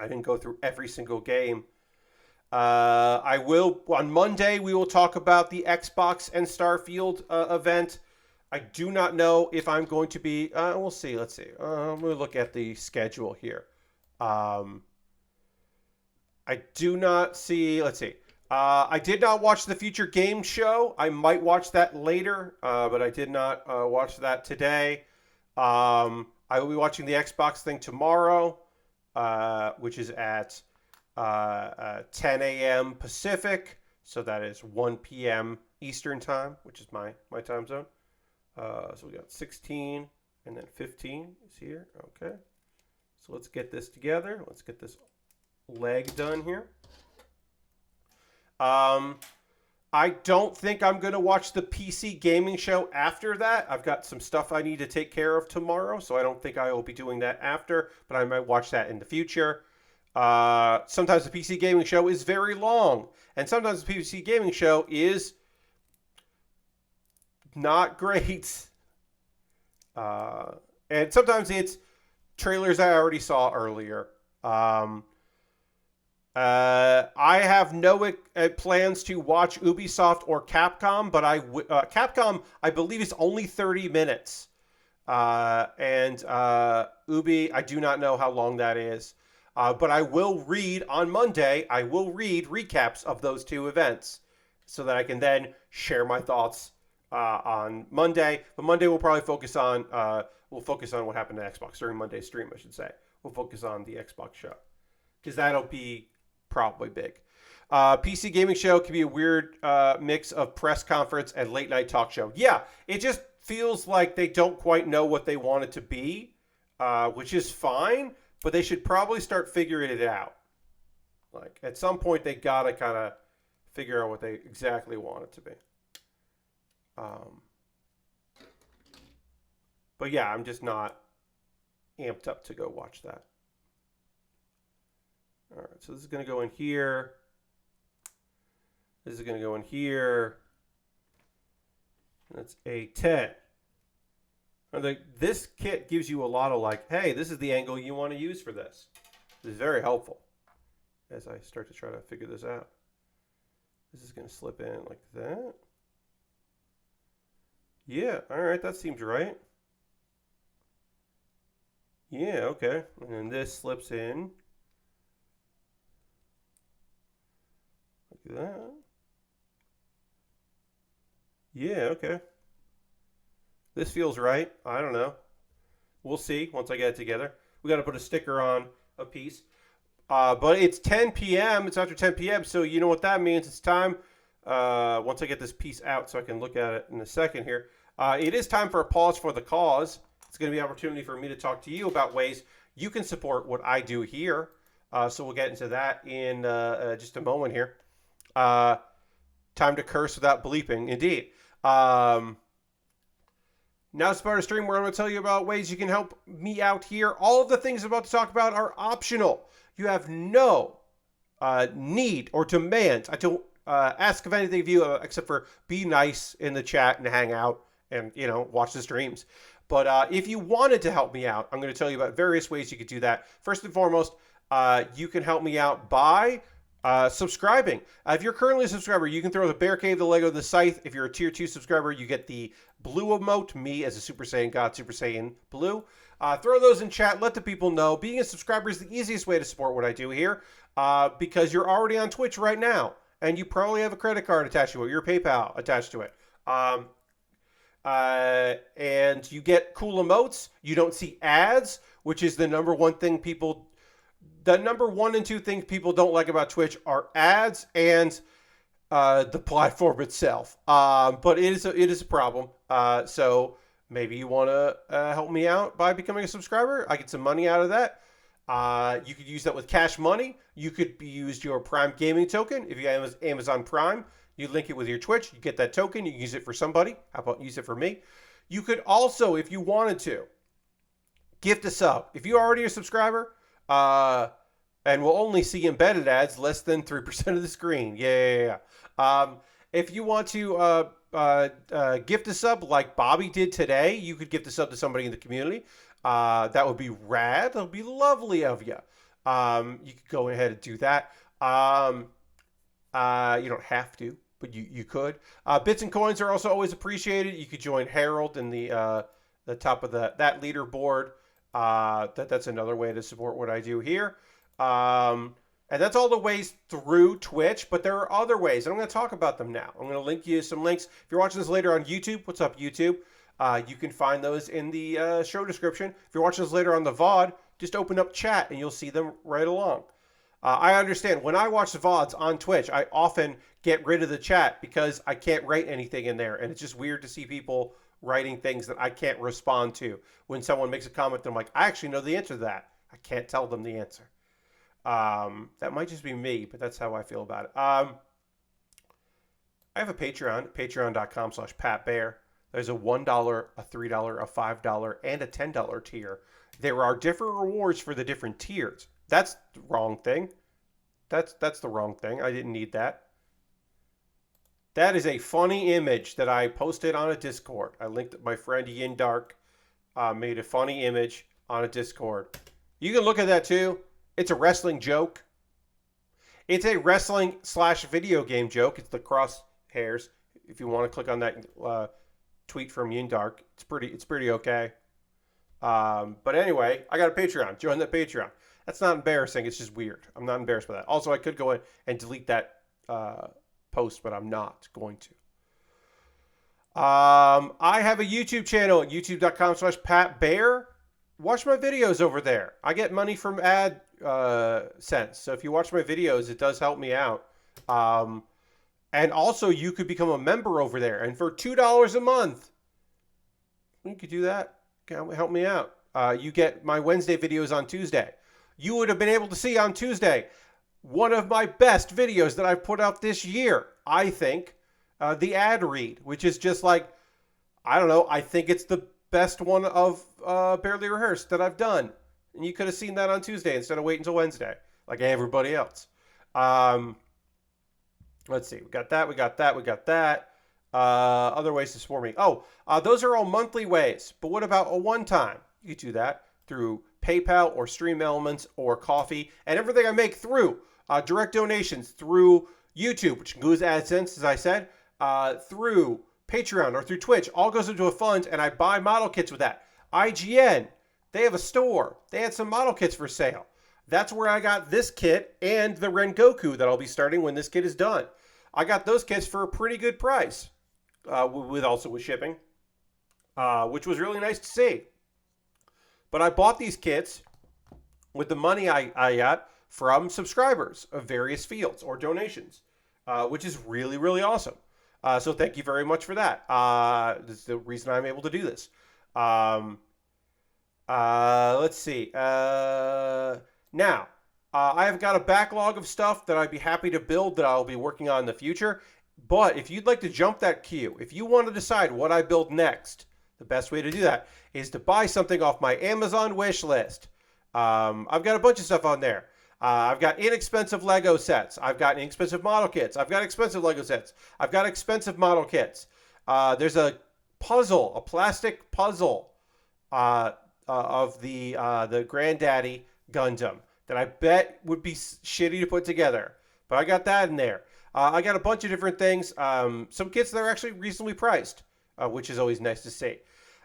didn't go through every single game. I will on Monday. We will talk about the Xbox and Starfield event. I do not know if I'm going to be. We'll see. Let's see. I'm going to look at the schedule here. Um, I do not see. Let's see. I did not watch the Future Game Show. I might watch that later, but I did not watch that today. I will be watching the Xbox thing tomorrow, which is at 10 a.m. Pacific. So that is 1 p.m. Eastern time, which is my time zone. So we got 16 and then 15 is here. Okay. So let's get this together. Let's get this leg done here. I don't think I'm going to watch the PC gaming show after that. I've got some stuff I need to take care of tomorrow, so I don't think I will be doing that after, but I might watch that in the future. Sometimes the PC gaming show is very long, and sometimes the PC gaming show is not great. And sometimes it's trailers I already saw earlier. I have no plans to watch Ubisoft or Capcom, but Capcom, I believe, is only 30 minutes. And Ubi, I do not know how long that is. But I will read on Monday, I will read recaps of those two events so that I can then share my thoughts on Monday. But Monday we'll probably focus on what happened to Xbox during Monday's stream, I should say. We'll focus on the Xbox show because that'll be probably big. PC gaming show can be a weird mix of press conference and late night talk show. Yeah, it just feels like they don't quite know what they want it to be, which is fine, but they should probably start figuring it out. Like at some point, they gotta kind of figure out what they exactly want it to be. But yeah, I'm just not amped up to go watch that. All right, so this is going to go in here. This is going to go in here. That's A10. This kit gives you a lot of like, hey, this is the angle you want to use for this. This is very helpful as I start to try to figure this out. This is going to slip in like that. Yeah, all right, that seems right. Yeah, okay. And then this slips in. Like that. Yeah, okay. This feels right. I don't know. We'll see once I get it together. We got to put a sticker on a piece. But it's 10 p.m. It's after 10 p.m. So you know what that means. It's time. Once I get this piece out so I can look at it in a second here. It is time for a pause for the cause. It's going to be an opportunity for me to talk to you about ways you can support what I do here. So we'll get into that in just a moment here. Time to curse without bleeping, indeed. Now it's part of stream where I'm going to tell you about ways you can help me out here. All of the things I'm about to talk about are optional. You have no need or demand. I don't ask of anything of you except for be nice in the chat and hang out and, watch the streams. But if you wanted to help me out, I'm going to tell you about various ways you could do that. First and foremost, you can help me out by subscribing. If you're currently a subscriber, you can throw the Bear Cave, the Lego, the Scythe. If you're a Tier 2 subscriber, you get the blue emote, me as a Super Saiyan God, Super Saiyan Blue. Throw those in chat. Let the people know. Being a subscriber is the easiest way to support what I do here because you're already on Twitch right now, and you probably have a credit card attached to it, your PayPal attached to it. And you get cool emotes. You don't see ads, which is the number one thing the number 1 and 2 things people don't like about Twitch are ads and the platform itself. But it is a problem. So maybe you want to help me out by becoming a subscriber. I get some money out of that. You could use that with Cash Money. You could use your Prime Gaming token if you have Amazon Prime. You link it with your Twitch, you get that token, you use it for somebody. How about use it for me? You could also, if you wanted to, gift a sub. If you're already a subscriber, and will only see embedded ads less than 3% of the screen. Yeah. If you want to gift a sub like Bobby did today, you could gift a sub to somebody in the community. That would be rad. That would be lovely of you. You could go ahead and do that. You don't have to, but you could. Bits and coins are also always appreciated. You could join Harold in the top of that leaderboard. That's another way to support what I do here. And that's all the ways through Twitch, but there are other ways, and I'm going to talk about them now. I'm going to link you some links. If you're watching this later on YouTube, what's up, YouTube? You can find those in the show description. If you're watching this later on the VOD, just open up chat, and you'll see them right along. I understand. When I watch the VODs on Twitch, I often get rid of the chat because I can't write anything in there, and it's just weird to see people writing things that I can't respond to. When someone makes a comment, I'm like, I actually know the answer to that. I can't tell them the answer. That might just be me, but that's how I feel about it. I have a Patreon, patreon.com/PatBear. There's a $1, a $3, a $5, and a $10 tier. There are different rewards for the different tiers. That's the wrong thing. That's the wrong thing. I didn't need that. That is a funny image that I posted on a Discord. I linked my friend Yin Dark, made a funny image on a Discord. You can look at that too. It's a wrestling joke. It's a wrestling / video game joke. It's the crosshairs. If you want to click on that tweet from Yin Dark, it's pretty okay. But anyway, I got a Patreon. Join that Patreon. That's not embarrassing. It's just weird. I'm not embarrassed by that. Also, I could go in and delete that post, but I'm not going to. I have a YouTube channel at youtube.com/PatBear. Watch my videos over there. I get money from ad cents. So if you watch my videos, it does help me out. And also, you could become a member over there. And for $2 a month, you could do that. Help me out. You get my Wednesday videos on Tuesday. You would have been able to see on Tuesday one of my best videos that I've put out this year, I think. The ad read, which is just like, I don't know, I think it's the best one of Barely Rehearsed that I've done. And you could have seen that on Tuesday instead of waiting until Wednesday, like everybody else. Let's see. We got that. Other ways to support me. Those are all monthly ways. But what about a one-time? You could do that through PayPal or Stream Elements or Coffee. And everything I make through direct donations through YouTube, which includes AdSense, as I said, through Patreon or through Twitch, all goes into a fund, and I buy model kits with that. IGN, they have a store. They had some model kits for sale. That's where I got this kit and the Rengoku that I'll be starting when this kit is done. I got those kits for a pretty good price, with shipping, which was really nice to see. But I bought these kits with the money I got from subscribers of various fields or donations, which is really, really awesome. So thank you very much for that. This is the reason I'm able to do this. Let's see. Now, I have got a backlog of stuff that I'd be happy to build that I'll be working on in the future. But if you'd like to jump that queue, if you want to decide what I build next, the best way to do that is to buy something off my Amazon wish list. I've got a bunch of stuff on there. I've got inexpensive Lego sets. I've got inexpensive model kits. I've got expensive Lego sets. I've got expensive model kits. There's a plastic puzzle of the Granddaddy Gundam that I bet would be shitty to put together. But I got that in there. I got a bunch of different things. Some kits that are actually reasonably priced, which is always nice to see.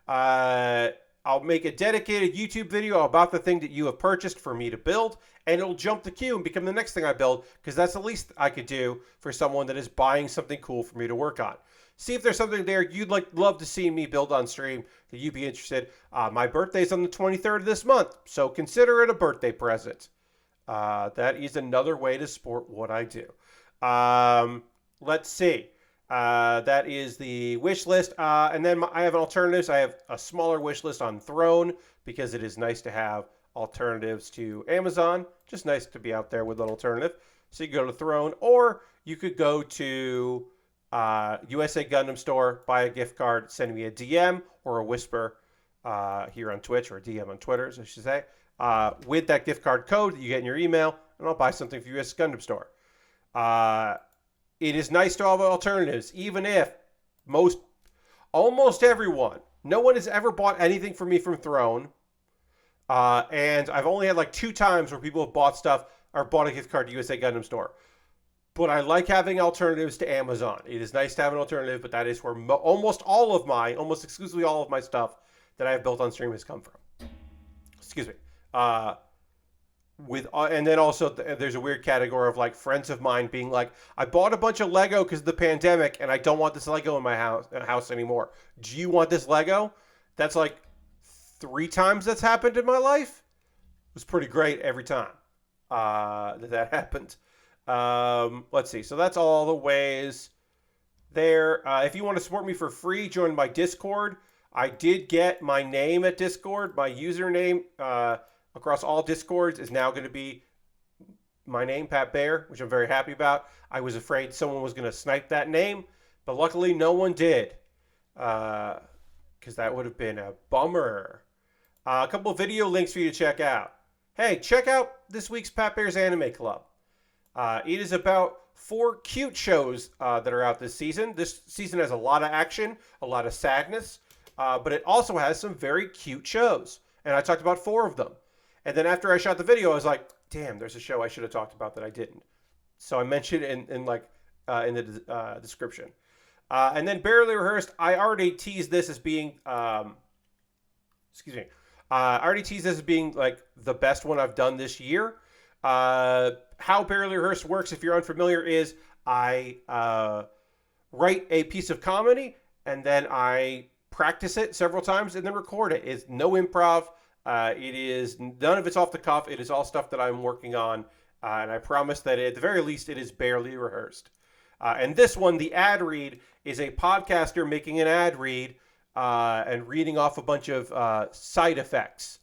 I'll make a dedicated YouTube video about the thing that you have purchased for me to build, and it'll jump the queue and become the next thing I build, because that's the least I could do for someone that is buying something cool for me to work on. See if there's something there you'd love to see me build on stream that you'd be interested. My birthday's on the 23rd of this month, so consider it a birthday present. That is another way to support what I do. Let's see. That is the wish list. And then I have alternatives. I have a smaller wish list on Throne because it is nice to have alternatives to Amazon. Just nice to be out there with an alternative. So you can go to Throne, or you could go to USA Gundam Store, buy a gift card, send me a DM or a whisper here on Twitch, or a DM on Twitter, as I should say, with that gift card code that you get in your email, and I'll buy something for US Gundam Store. It is nice to have alternatives, even if almost everyone, no one has ever bought anything for me from Throne. And I've only had like 2 times where people have bought stuff or bought a gift card to USA Gundam Store. But I like having alternatives to Amazon. It is nice to have an alternative, but that is where almost exclusively all of my stuff that I have built on stream has come from. Excuse me. And then also there's a weird category of like friends of mine being like, I bought a bunch of Lego because of the pandemic, and I don't want this Lego in my house anymore. Do you want this Lego? That's like 3 times that's happened in my life. It was pretty great every time that happened. Let's see. So that's all the ways there. If you want to support me for free, join my Discord. I did get my name at Discord. My username across all Discords is now going to be my name, Pat Bear, which I'm very happy about. I was afraid someone was going to snipe that name, but luckily no one did, because that would have been a bummer. A couple of video links for you to check out. Hey, check out this week's Pat Bear's Anime Club. It is about 4 cute shows that are out this season. This season has a lot of action, a lot of sadness, but it also has some very cute shows. And I talked about 4 of them. And then after I shot the video, I was like, damn, there's a show I should have talked about that I didn't. So I mentioned it in the description. And then Barely Rehearsed, I already teased this as being, I already teased this as being like the best one I've done this year. How Barely Rehearsed works, if you're unfamiliar, is I write a piece of comedy and then I practice it several times and then record it. It's no improv. It is none of it's off the cuff. It is all stuff that I'm working on, and I promise that at the very least it is barely rehearsed. And this one, the ad read, is a podcaster making an ad read and reading off a bunch of side effects,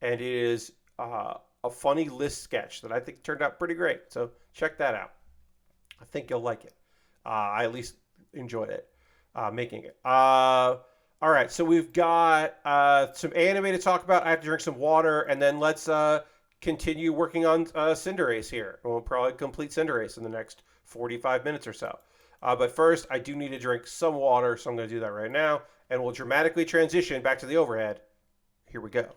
and it is a funny list sketch that I think turned out pretty great. So check that out. I think you'll like it. I at least enjoyed it making it. All right, so we've got some anime to talk about. I have to drink some water, and then let's continue working on Cinderace here. We'll probably complete Cinderace in the next 45 minutes or so. But first, I do need to drink some water, so I'm going to do that right now, and we'll dramatically transition back to the overhead. Here we go.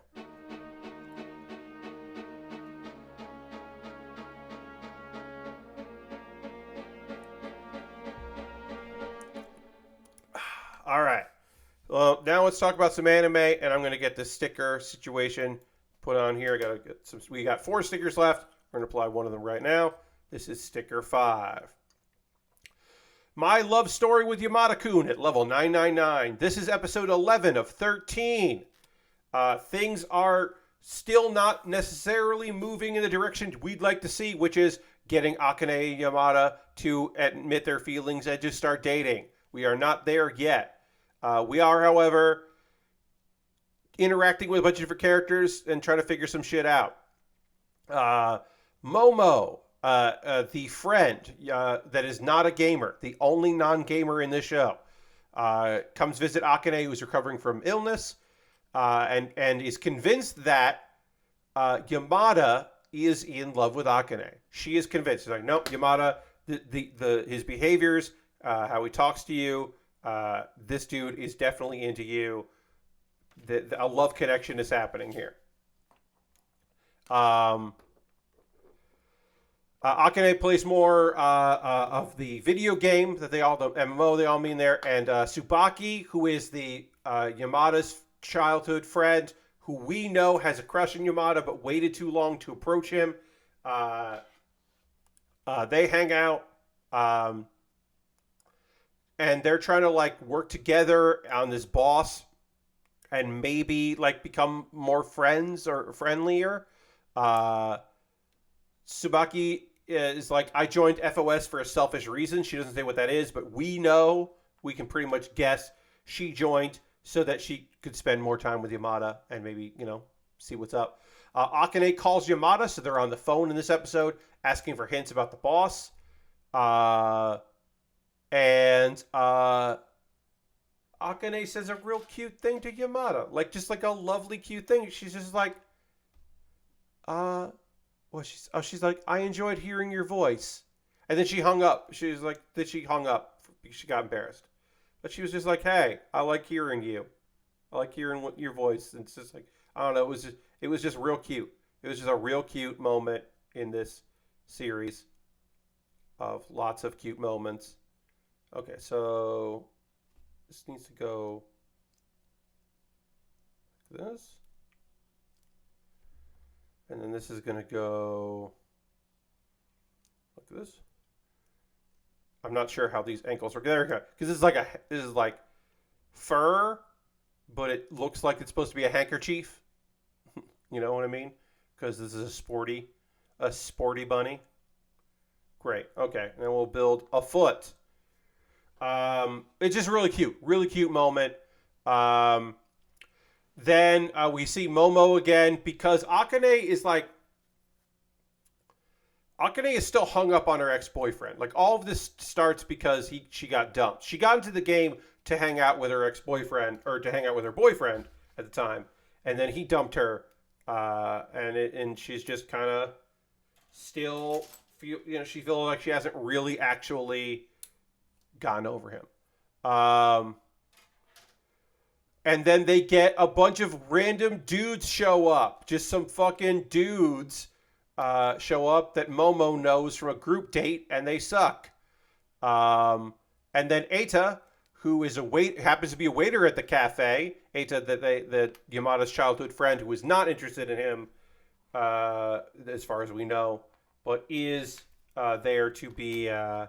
All right. Well, now let's talk about some anime, and I'm going to get this sticker situation put on here. We got 4 stickers left. We're going to apply one of them right now. This is sticker 5. My love story with Yamada-kun at level 999. This is episode 11 of 13. Things are still not necessarily moving in the direction we'd like to see, which is getting Akane and Yamada to admit their feelings and just start dating. We are not there yet. We are, however, interacting with a bunch of different characters and trying to figure some shit out. Momo, the friend that is not a gamer, the only non-gamer in this show, comes visit Akane, who's recovering from illness, and is convinced that Yamada is in love with Akane. She is convinced. She's like, nope, Yamada, his behaviors, how he talks to you, this dude is definitely into you. A love connection is happening here. Akane plays more of the video game that the MMO they all mean there, and Tsubaki, who is the Yamada's childhood friend, who we know has a crush on Yamada but waited too long to approach him. They hang out. And they're trying to like work together on this boss and maybe like become more friends or friendlier. Tsubaki is like, I joined FOS for a selfish reason. She doesn't say what that is, but we can pretty much guess she joined so that she could spend more time with Yamada and maybe, see what's up. Akane calls Yamada, so they're on the phone in this episode asking for hints about the boss. And Akane says a real cute thing to Yamada, like just like a lovely cute thing. She's just like, uh, she's like, I enjoyed hearing your voice, and then she hung up. She was like, then she hung up because she got embarrassed, but she was just like, hey, I like hearing you. I like hearing what your voice. And it's just like, I don't know. It was just real cute. It was just a real cute moment in this series of lots of cute moments. Okay, so this needs to go like this. And then this is going to go like this. I'm not sure how these ankles work. There we go. Because this is like fur, but it looks like it's supposed to be a handkerchief. You know what I mean? Because this is a sporty bunny. Great. Okay, and then we'll build a foot. It's just really cute moment. Um, then we see Momo again because Akane is still hung up on her ex-boyfriend. Like all of this starts because she got dumped. She got into the game to hang out with her ex-boyfriend or to hang out with her boyfriend at the time, and then he dumped her, and she's just kind of still she feels like she hasn't really actually gotten over him. And then they get a bunch of random dudes show up, just some fucking dudes show up that Momo knows from a group date, and they suck. And then Eita, who is happens to be a waiter at the cafe. Eita, that Yamada's childhood friend, who is not interested in him, as far as we know, but is there to be a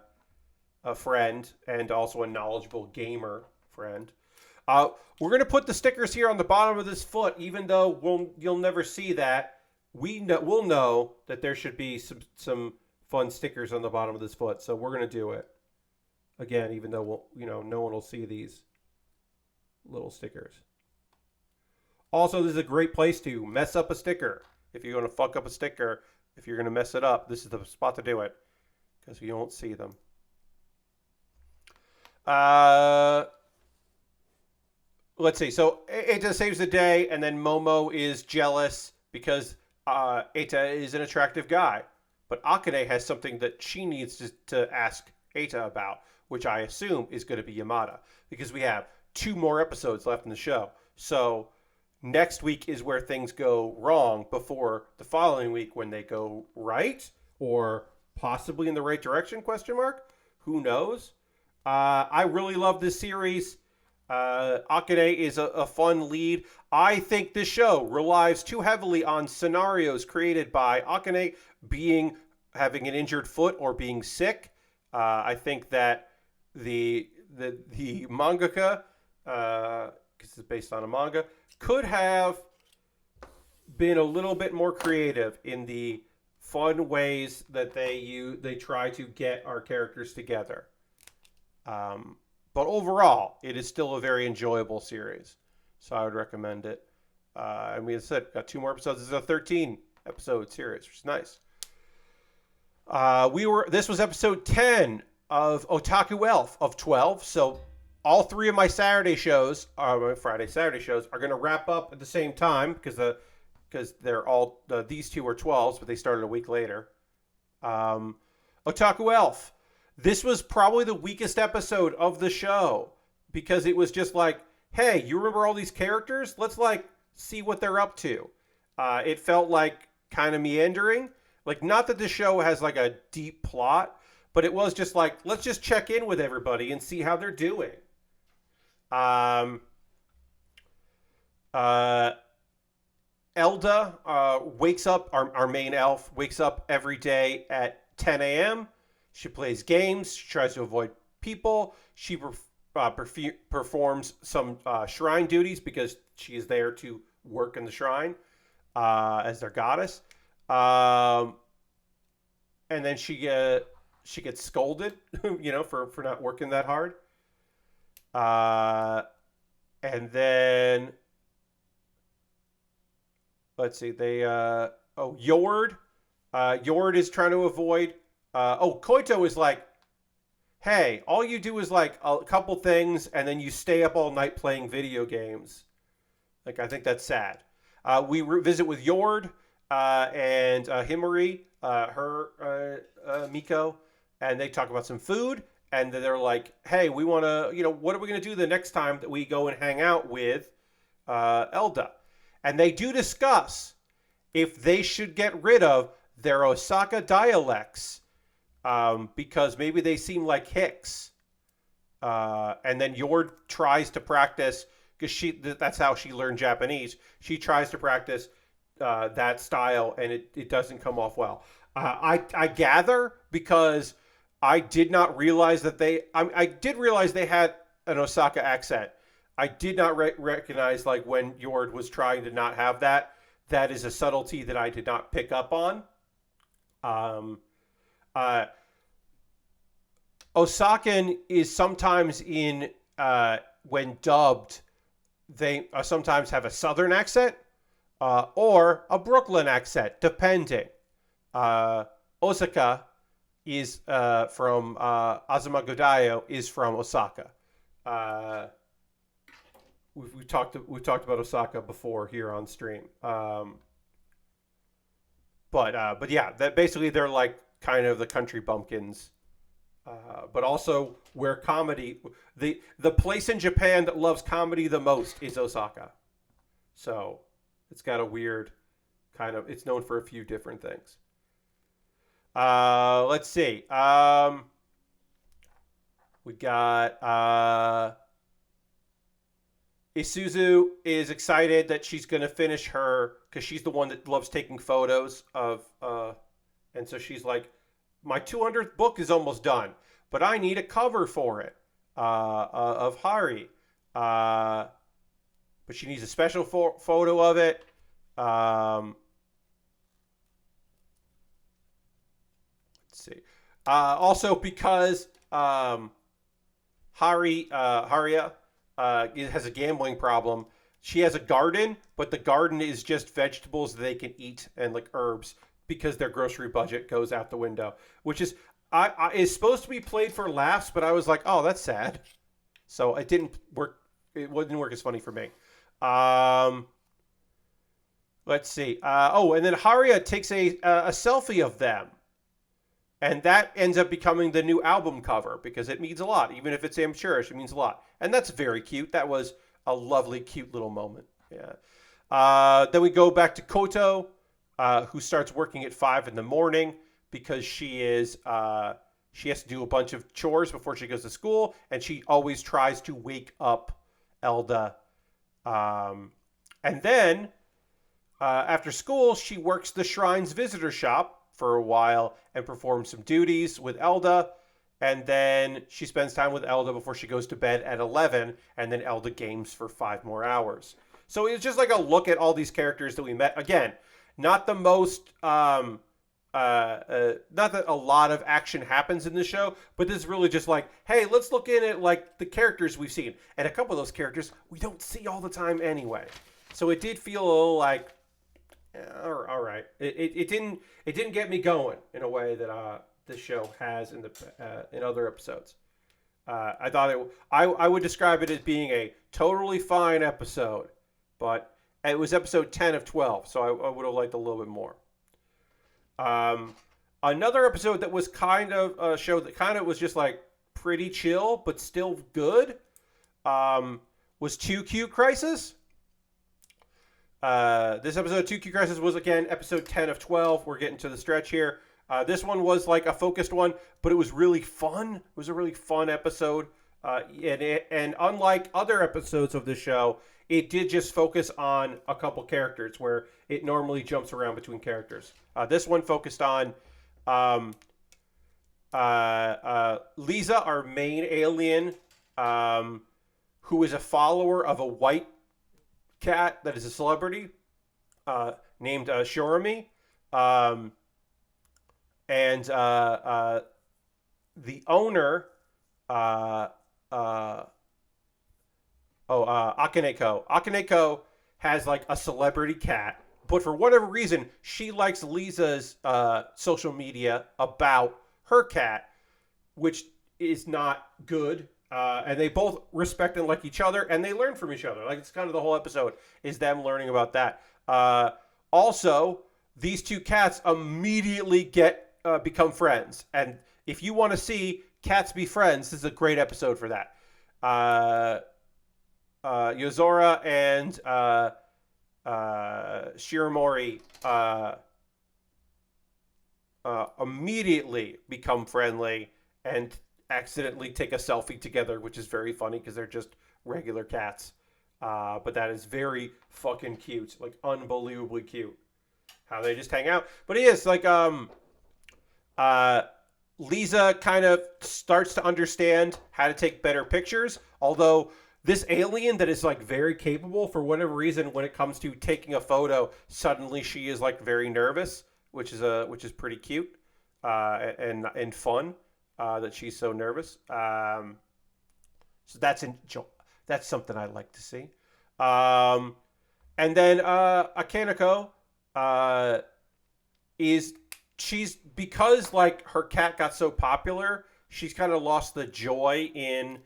friend and also a knowledgeable gamer friend. We're gonna put the stickers here on the bottom of this foot, even though you'll never see that. We'll know that there should be some fun stickers on the bottom of this foot, so we're gonna do it again, even though no one will see these little stickers. Also, this is a great place to mess up a sticker. If you're gonna fuck up a sticker, if you're gonna mess it up, this is the spot to do it because you won't see them. Let's see. So Eita saves the day, and then Momo is jealous because Eita is an attractive guy. But Akane has something that she needs to ask Eita about, which I assume is going to be Yamada, because we have 2 more episodes left in the show. So next week is where things go wrong before the following week when they go right, or possibly in the right direction, question mark? Who knows? I really love this series. Akane is a fun lead. I think this show relies too heavily on scenarios created by Akane having an injured foot or being sick. I think that the mangaka, because it's based on a manga, could have been a little bit more creative in the fun ways that they try to get our characters together. But overall, it is still a very enjoyable series. So I would recommend it. And we said, got 2 more episodes. This is a 13 episode series, which is nice. This was episode 10 of Otaku Elf of 12. So all 3 of my Saturday shows, my Friday, Saturday shows, are going to wrap up at the same time because they're all, these 2 are 12s, but they started a week later. Otaku Elf. This was probably the weakest episode of the show because it was just like, hey, you remember all these characters? Let's see what they're up to. It felt like kind of meandering. Like, not that the show has a deep plot, but it was just like, let's just check in with everybody and see how they're doing. Elda wakes up, our main elf, wakes up every day at 10 a.m., She plays games. She tries to avoid people. She performs some shrine duties because she is there to work in the shrine as their goddess. And then she gets scolded, for not working that hard. And then let's see, Yord. Yord is trying to avoid. Koito is like, hey, all you do is like a couple things and then you stay up all night playing video games. Like, I think that's sad. We visit with Yord and Himari, Miko, and they talk about some food. And they're like, hey, we want to, what are we going to do the next time that we go and hang out with Elda? And they do discuss if they should get rid of their Osaka dialects because maybe they seem like hicks. And then Yord tries to practice, because that's how she learned Japanese. She tries to practice that style, and it doesn't come off well. I gather, because I did not realize that I did realize they had an Osaka accent. I did not recognize, like, when Yord was trying to not have that. That is a subtlety that I did not pick up on. Osakan is sometimes when dubbed, they sometimes have a southern accent or a Brooklyn accent, depending. Osaka is from Azuma Godayo is from Osaka. We've talked about Osaka before here on stream. But yeah, that basically they're like kind of the country bumpkins. But also where comedy, the place in Japan that loves comedy the most is Osaka. So it's got a weird kind of, it's known for a few different things. Let's see. We got Isuzu is excited that she's going to finish because she's the one that loves taking photos of, and so she's like, my 200th book is almost done, but I need a cover for it of Hari. But she needs a special photo of it. Let's see. Also, because Haria has a gambling problem. She has a garden, but the garden is just vegetables they can eat and like herbs, because their grocery budget goes out the window, which is is supposed to be played for laughs, but I was like, oh, that's sad. So it didn't work. It wouldn't work as funny for me. Let's see. And then Haria takes a selfie of them. And that ends up becoming the new album cover, because it means a lot. Even if it's amateurish, it means a lot. And that's very cute. That was a lovely, cute little moment. Yeah. Then we go back to Koto, who starts working at 5 in the morning because she has to do a bunch of chores before she goes to school, and she always tries to wake up Elda. And then after school, she works the shrine's visitor shop for a while and performs some duties with Elda. And then she spends time with Elda before she goes to bed at 11, and then Elda games for 5 more hours. So it's just like a look at all these characters that we met. Again, not the most, not that a lot of action happens in this show, but this is really just like, hey, let's look in at like the characters we've seen. And a couple of those characters we don't see all the time anyway. So it did feel a little like, all right. It didn't get me going in a way that this show has in other episodes. I thought I would describe it as being a totally fine episode, but it was episode 10 of 12, so I would have liked a little bit more. Another episode that was kind of a show that kind of was just like pretty chill but still good was 2Q Crisis. This episode of 2Q Crisis was, again, episode 10 of 12. We're getting to the stretch here. This one was like a focused one, but it was really fun. It was a really fun episode. And unlike other episodes of the show, it did just focus on a couple characters where it normally jumps around between characters. This one focused on Lisa, our main alien, who is a follower of a white cat that is a celebrity named Shorami. And the owner, Akaneko. Akaneko has like a celebrity cat, but for whatever reason, she likes Lisa's social media about her cat, which is not good. And they both respect and like each other, and they learn from each other. Like, it's kind of the whole episode is them learning about that. Also, these two cats immediately become friends, and if you want to see cats be friends, this is a great episode for that. Yozora and Shiramori immediately become friendly and accidentally take a selfie together, which is very funny because they're just regular cats. But that is very fucking cute, like unbelievably cute. How they just hang out. But it is like Lisa kind of starts to understand how to take better pictures, although this alien that is like very capable, for whatever reason, when it comes to taking a photo, suddenly she is like very nervous, which is pretty cute and fun that she's so nervous. So that's something I like to see. And then Akaneko she's because like her cat got so popular, she's kind of lost the joy in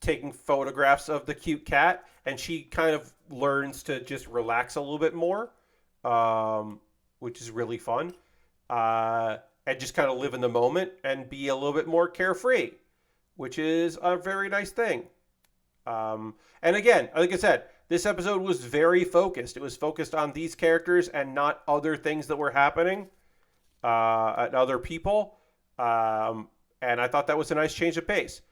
taking photographs of the cute cat, and she kind of learns to just relax a little bit more, which is really fun, and just kind of live in the moment and be a little bit more carefree, which is a very nice thing. And again, like I said, this episode was very focused. It was focused on these characters and not other things that were happening and other people. And I thought that was a nice change of pace.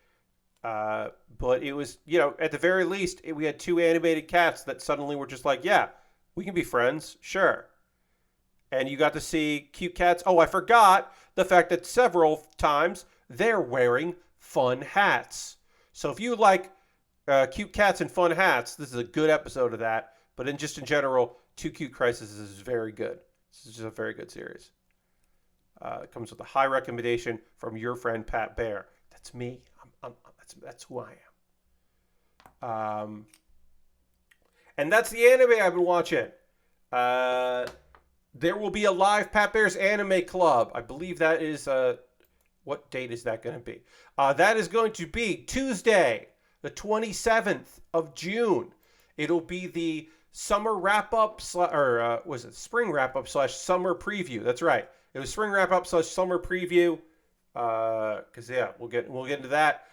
But it was, at the very least, we had two animated cats that suddenly were just like, yeah, we can be friends, sure. And you got to see cute cats. Oh, I forgot the fact that several times they're wearing fun hats. So if you like cute cats and fun hats, this is a good episode of that. But in general, Two Cute Crisis is very good. This is just a very good series. It comes with a high recommendation from your friend Pat Bear. That's me. That's who I am. And that's the anime I've been watching. There will be a live Pat Bear's Anime Club. I believe that is what date is that going to be? That is going to be Tuesday, the 27th of June. It'll be the summer wrap-up, was it spring wrap-up / summer preview? That's right. It was spring wrap-up / summer preview. Because, yeah, we'll get into that.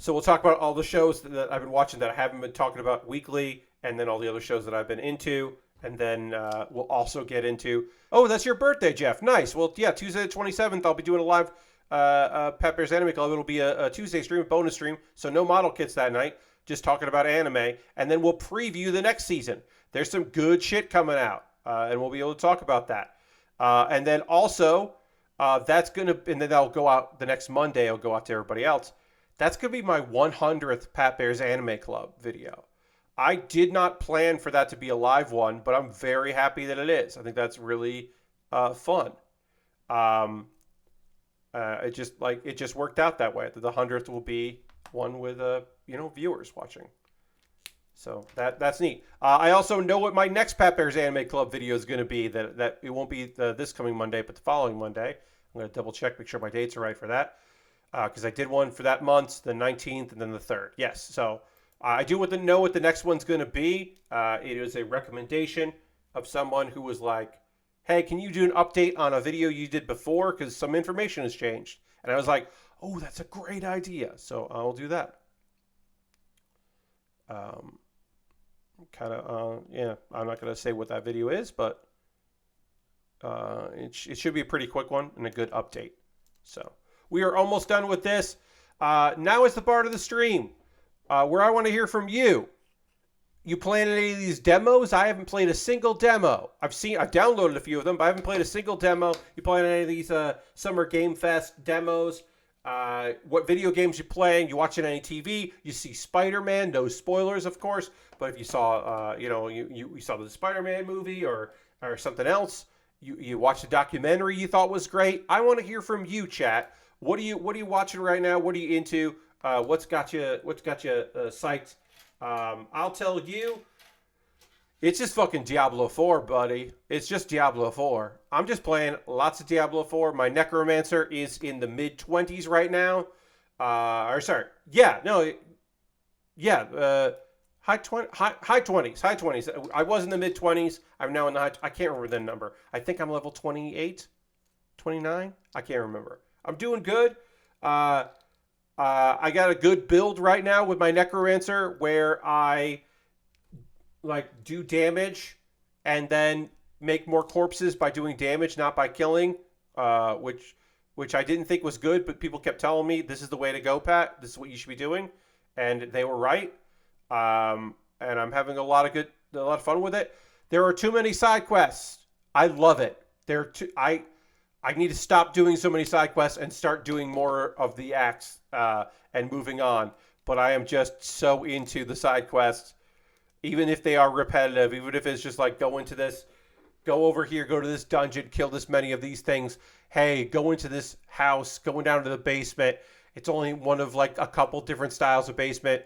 So we'll talk about all the shows that I've been watching that I haven't been talking about weekly, and then all the other shows that I've been into. And then we'll also get into... Oh, that's your birthday, Jeff. Nice. Well, yeah, Tuesday the 27th, I'll be doing a live Pat Bear's Anime Club. It'll be a Tuesday stream, a bonus stream, so no model kits that night, just talking about anime. And then we'll preview the next season. There's some good shit coming out, and we'll be able to talk about that. And then also, that's going to... And then that'll go out the next Monday. It'll go out to everybody else. That's going to be my 100th Pat Bear's Anime Club video. I did not plan for that to be a live one, but I'm very happy that it is. I think that's really fun. It just worked out that way. The 100th will be one with viewers watching. So that's neat. I also know what my next Pat Bear's Anime Club video is going to be. That it won't be this coming Monday, but the following Monday. I'm going to double check, make sure my dates are right for that. Because I did one for that month, the 19th, and then the 3rd. Yes, so I do know what the next one's going to be. It is a recommendation of someone who was like, hey, can you do an update on a video you did before? Because some information has changed. And I was like, oh, that's a great idea. So I'll do that. I'm not going to say what that video is, but it should be a pretty quick one and a good update. So we are almost done with this. Now is the part of the stream where I want to hear from you. You playing any of these demos? I haven't played a single demo. I've downloaded a few of them, but I haven't played a single demo. You playing any of these Summer Game Fest demos? What video games you playing? You watching any TV? You see Spider-Man? No spoilers, of course. But if you saw, you saw the Spider-Man movie or something else, you watched a documentary you thought was great. I want to hear from you, chat. What are you watching right now? What are you into? What's got you psyched? I'll tell you. It's just fucking Diablo 4, buddy. It's just Diablo 4. I'm just playing lots of Diablo 4. My Necromancer is in the mid 20s right now. Or sorry. Yeah, no. Yeah, high 20s. High 20s. I was in the mid 20s. I'm now in the high I can't remember the number. I think I'm level 28, 29. I can't remember. I'm doing good. Uh I got a good build right now with my Necromancer where I like do damage and then make more corpses by doing damage, not by killing, which I didn't think was good, but people kept telling me this is the way to go, Pat. This is what you should be doing, and they were right. And I'm having a lot of fun with it. There are too many side quests. I love it. There are too, I need to stop doing so many side quests and start doing more of the acts and moving on. But I am just so into the side quests even if they are repetitive, even if it's just like go into this, go over here, go to this dungeon, kill this many of these things. Hey, go into this house, going down to the basement. It's only one of like a couple different styles of basement.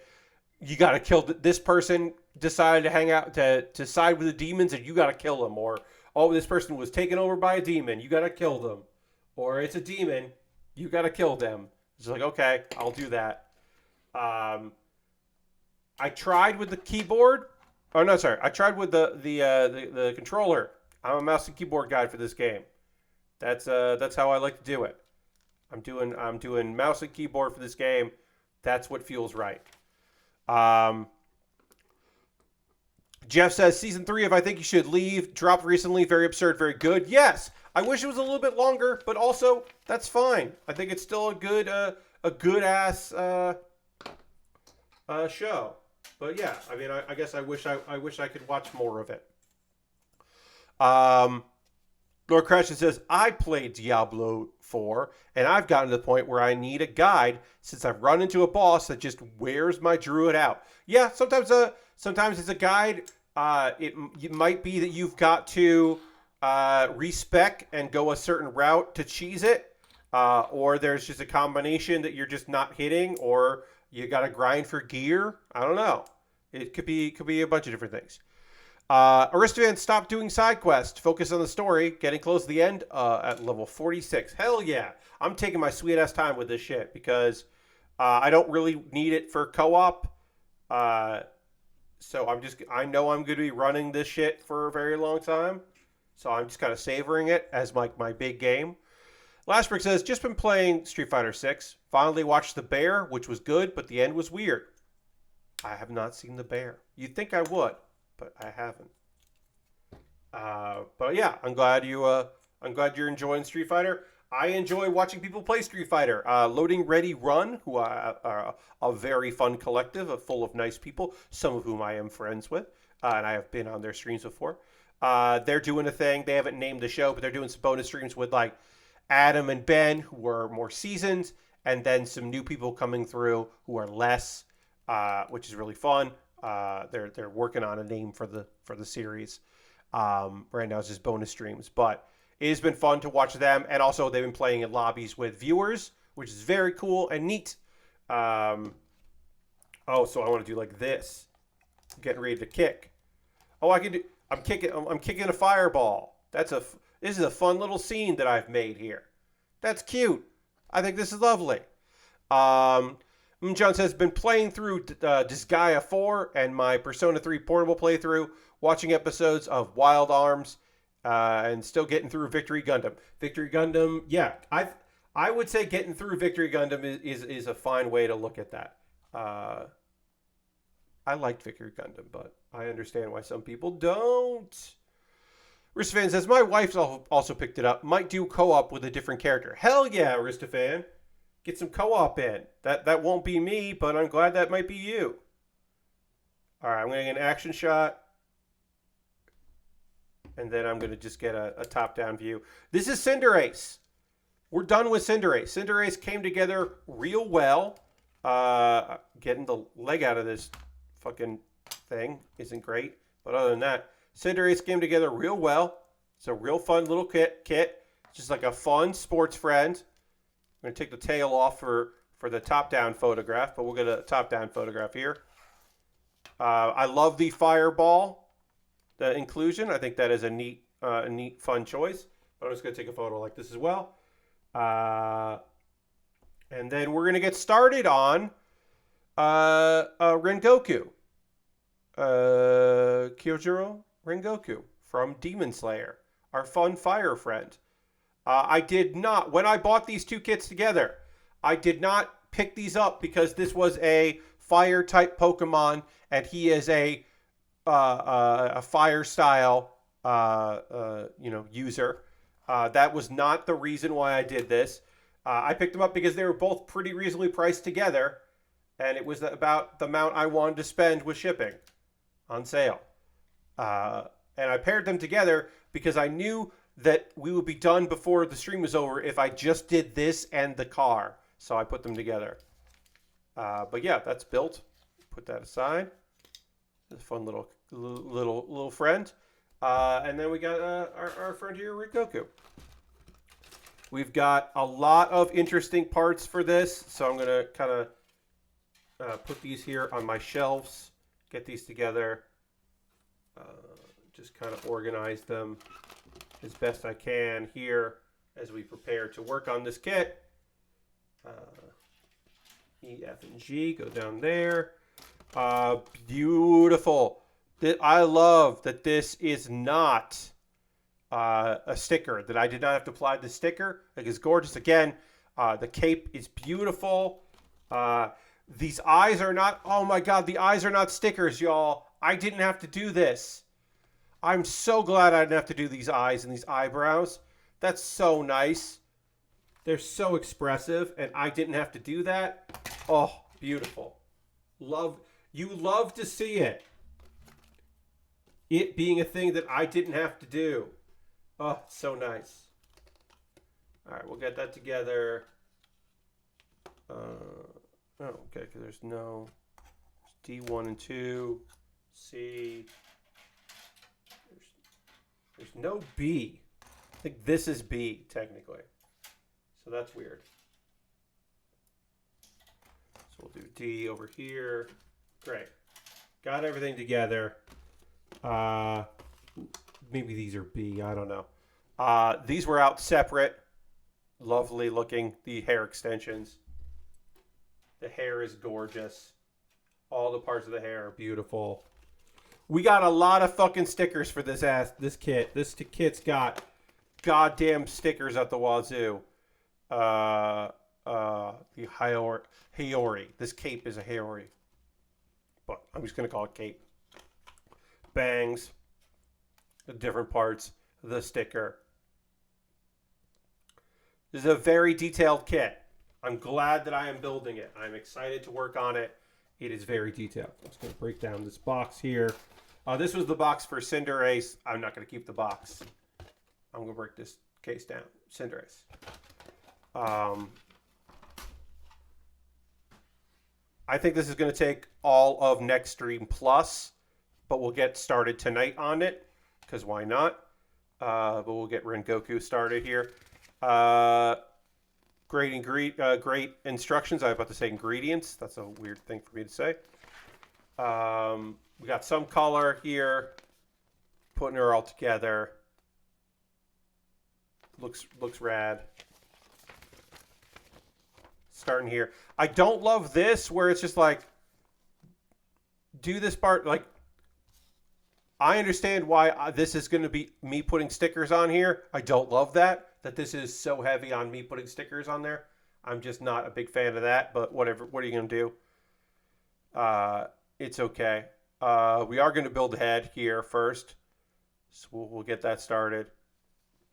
You got to kill this person. Decided to hang out to side with the demons, and you got to kill them. Or oh, this person was taken over by a demon. You got to kill them. Or it's a demon. You got to kill them. It's like okay, I'll do that. I tried with the keyboard. Oh no, sorry. I tried with the controller. I'm a mouse and keyboard guy for this game. That's how I like to do it. I'm doing mouse and keyboard for this game. That's what feels right. Um, Jeff says season 3 of I Think You Should Leave dropped recently. Very absurd, very good. Yes, I wish it was a little bit longer, but also that's fine. I think it's still a good ass show. But yeah, I mean, I guess I wish I could watch more of it. Lord Crasher says, I played Diablo 4, and I've gotten to the point where I need a guide since I've run into a boss that just wears my druid out. Yeah, sometimes it's a guide. It might be that you've got to respec and go a certain route to cheese it, or there's just a combination that you're just not hitting, or you got to grind for gear. I don't know. It could be a bunch of different things. Aristovan stopped doing side quests. Focus on the story. Getting close to the end at level 46. Hell yeah. I'm taking my sweet ass time with this shit because I don't really need it for co-op. So I know I'm going to be running this shit for a very long time. So I'm just kind of savoring it as my big game. Lashbrick says, just been playing Street Fighter 6. Finally watched The Bear, which was good, but the end was weird. I have not seen The Bear. You'd think I would, but I haven't. But yeah, I'm glad you're enjoying Street Fighter. I enjoy watching people play Street Fighter. Loading Ready Run, who are a very fun collective, full of nice people, some of whom I am friends with, and I have been on their streams before. They're doing a thing. They haven't named the show, but they're doing some bonus streams with like Adam and Ben, who are more seasoned, and then some new people coming through who are less, which is really fun. They're working on a name for the series. Right now it's just bonus streams, but it has been fun to watch them, and also they've been playing in lobbies with viewers, which is very cool and neat. So I want to do like this, getting ready to kick. Oh, I can do. I'm kicking a fireball. This is a fun little scene that I've made here. That's cute. I think this is lovely. John says, been playing through Disgaea 4 and my Persona 3 portable playthrough, watching episodes of Wild Arms, and still getting through Victory Gundam. Victory Gundam, yeah, I would say getting through Victory Gundam is a fine way to look at that. I liked Victory Gundam, but I understand why some people don't. Aristofan says, my wife also picked it up. Might do co-op with a different character. Hell yeah, Aristofan. Get some co-op in. That won't be me, but I'm glad that might be you. All right, I'm going to get an action shot. And then I'm going to just get a top-down view. This is Cinderace. We're done with Cinderace. Cinderace came together real well. Getting the leg out of this fucking thing isn't great. But other than that, Cinderace came together real well. It's a real fun little kit. Just like a fun sports friend. I'm going to take the tail off for the top-down photograph, but we'll get a top-down photograph here. I love the fireball. inclusion. I think that is a neat, fun choice. But I'm just going to take a photo like this as well. And then we're going to get started on Rengoku. Kyojuro Rengoku from Demon Slayer, our fun fire friend. I did not, when I bought these two kits together, I did not pick these up because this was a fire type Pokemon and he is a fire style user. That was not the reason why I did this. I picked them up because they were both pretty reasonably priced together, and it was about the amount I wanted to spend with shipping on sale. And I paired them together because I knew that we would be done before the stream was over if I just did this and the car. So I put them together. But yeah, that's built. Put that aside. It's a fun little friend. And then we got our friend here, Rengoku. We've got a lot of interesting parts for this, so I'm going to kind of put these here on my shelves, get these together, just kind of organize them as best I can here as we prepare to work on this kit. E, F, and G go down there. Beautiful. I love that this is not a sticker, that I did not have to apply the sticker. Like, it's gorgeous. Again, the cape is beautiful. These eyes are not, oh my God, the eyes are not stickers, y'all. I didn't have to do this. I'm so glad I didn't have to do these eyes and these eyebrows. That's so nice. They're so expressive, and I didn't have to do that. Oh, beautiful. You love to see it. It being a thing that I didn't have to do. Oh, so nice. All right, we'll get that together. Okay, because there's D1 and 2, C. There's no B. I think this is B, technically. So that's weird. So we'll do D over here. Great. Got everything together. Maybe these are B. I don't know. These were out separate. Lovely looking. The hair extensions. The hair is gorgeous. All the parts of the hair are beautiful. We got a lot of fucking stickers for this kit. This kit's got goddamn stickers at the wazoo. The Hiyori. This cape is a Hiyori. But I'm just going to call it cape. Bangs. The different parts. The sticker. This is a very detailed kit. I'm glad that I am building it. I'm excited to work on it. It is very detailed. I'm just going to break down this box here. This was the box for Cinderace. I'm not going to keep the box. I'm going to break this case down. Cinderace. I think this is going to take all of next stream plus, but we'll get started tonight on it, because why not? But we'll get Rengoku started here. Great instructions. I was about to say ingredients. That's a weird thing for me to say. We got some color here. Putting her all together. Looks rad. Starting here. I don't love this where it's just like, do this part. Like, I understand why this is going to be me putting stickers on here. I don't love that this is so heavy on me putting stickers on there. I'm just not a big fan of that, but whatever. What are you going to do? It's okay. We are going to build a head here first. So we'll get that started.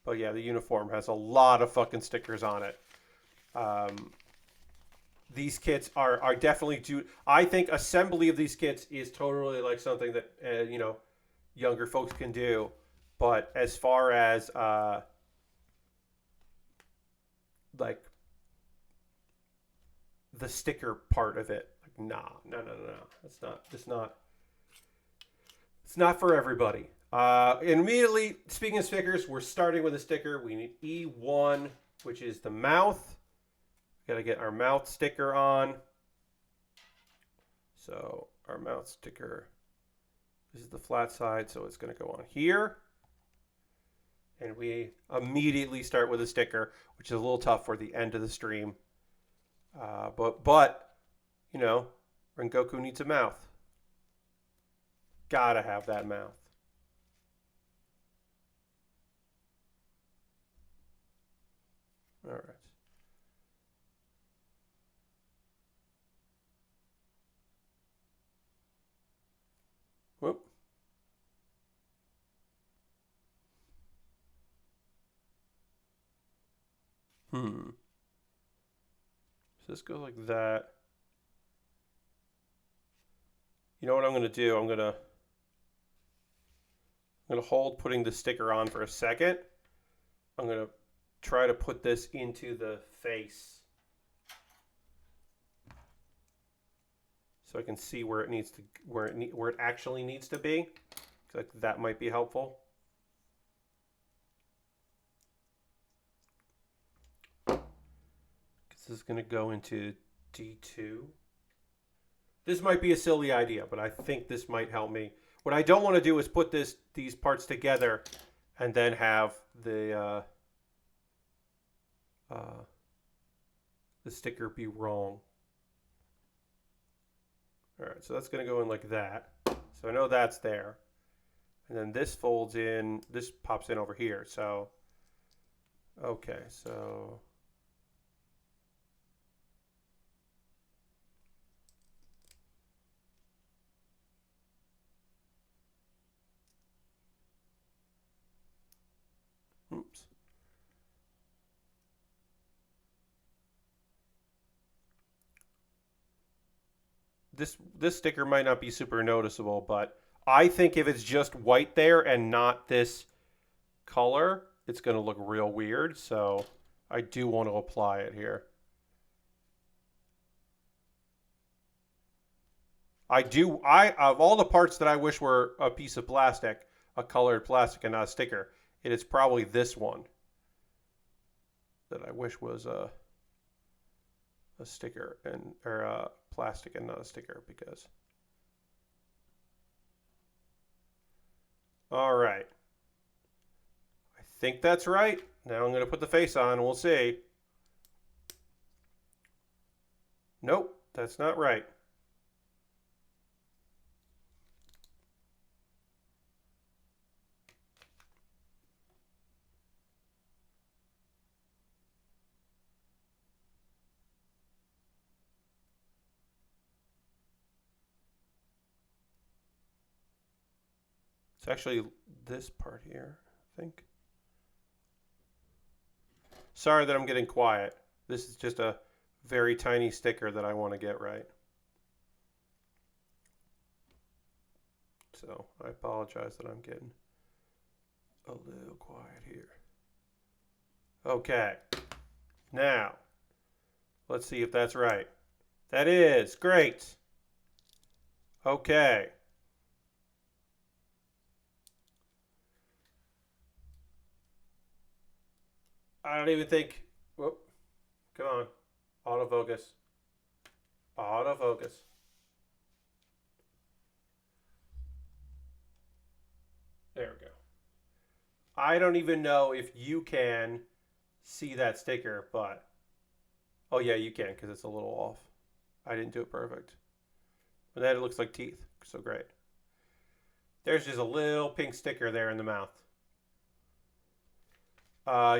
But yeah, the uniform has a lot of fucking stickers on it. These kits are definitely due. I think assembly of these kits is totally like something that, younger folks can do. But as far as, like, the sticker part of it, like, no. It's not for everybody. Immediately, speaking of stickers, we're starting with a sticker. We need E1, which is the mouth. Got to get our mouth sticker on. So our mouth sticker This is the flat side, so it's going to go on here. And we immediately start with a sticker, which is a little tough for the end of the stream. But you know, Rengoku needs a mouth. Gotta have that mouth. All right. Whoop. So this goes like that. You know what I'm going to do? I'm going to hold putting the sticker on for a second. I'm going to try to put this into the face so I can see where it needs to where it actually needs to be. Like that might be helpful. This is going to go into D2. This might be a silly idea, but I think this might help me. What I don't want to do is put these parts together and then have the sticker be wrong. All right, so that's going to go in like that. So I know that's there. And then this folds in, this pops in over here. So, okay, so... Oops. This sticker might not be super noticeable, but I think if it's just white there and not this color, it's going to look real weird. So I do want to apply it here. Of all the parts that I wish were a piece of plastic, a colored plastic and not a sticker, it is probably this one that I wish was a sticker or a plastic and not a sticker because. All right. I think that's right. Now I'm going to put the face on and we'll see. Nope, that's not right. It's actually this part here, I think. Sorry that I'm getting quiet. This is just a very tiny sticker that I want to get right. So I apologize that I'm getting a little quiet here. Okay. Now, let's see if that's right. That is great. Okay. I don't even think. Whoop. Come on. Autofocus. Autofocus. There we go. I don't even know if you can see that sticker, but. Oh, yeah, you can because it's a little off. I didn't do it perfect. But then it looks like teeth. So great. There's just a little pink sticker there in the mouth.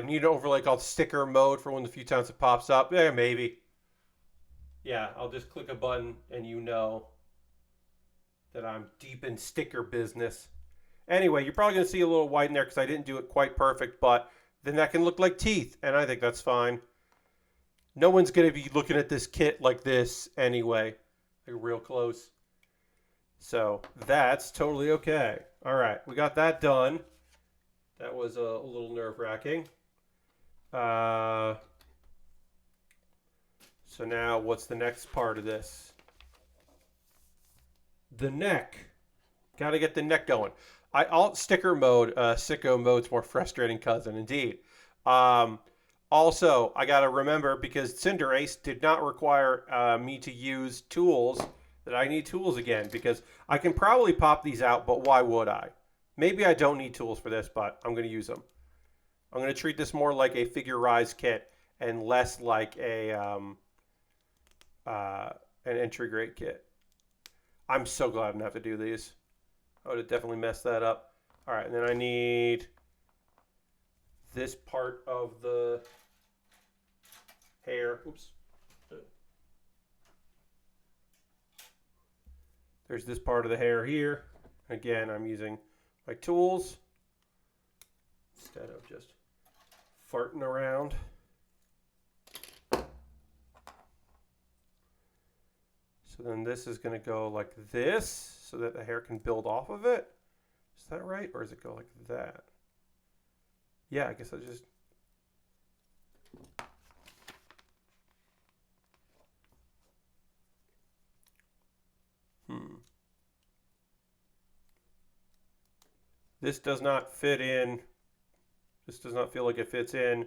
Need to overlay called sticker mode for one of the few times it pops up. Yeah, maybe. Yeah, I'll just click a button and you know that I'm deep in sticker business. Anyway, you're probably going to see a little white in there because I didn't do it quite perfect, but then that can look like teeth, and I think that's fine. No one's going to be looking at this kit like this anyway, like real close. So that's totally okay. All right, we got that done. That was a little nerve-wracking. So now what's the next part of this? The neck. Got to get the neck going. Sticker mode, sicko mode's more frustrating cousin, indeed. Also, I got to remember, because Cinderace did not require me to use tools that I need tools again, because I can probably pop these out, but why would I? Maybe I don't need tools for this, but I'm going to use them. I'm going to treat this more like a figure rise kit and less like a an entry grade kit. I'm so glad I don't have to do these. I would have definitely messed that up. All right, and then I need this part of the hair. Oops. There's this part of the hair here. Again, I'm using my tools instead of just farting around. So then this is going to go like this so that the hair can build off of it. Is that right? Or does it go like that? Yeah, I guess I just... This does not fit in. This does not feel like it fits in,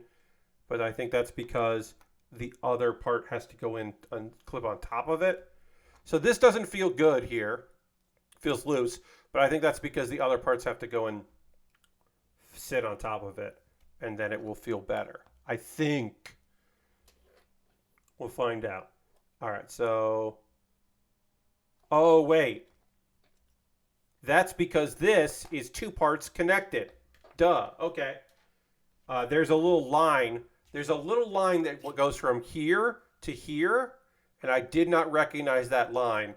but I think that's because the other part has to go in and clip on top of it. So this doesn't feel good here. It feels loose, but I think that's because the other parts have to go and sit on top of it, and then it will feel better. I think. We'll find out. All right, so... Oh, wait. That's because this is two parts connected. Duh. Okay. There's a little line. There's a little line that goes from here to here, and I did not recognize that line.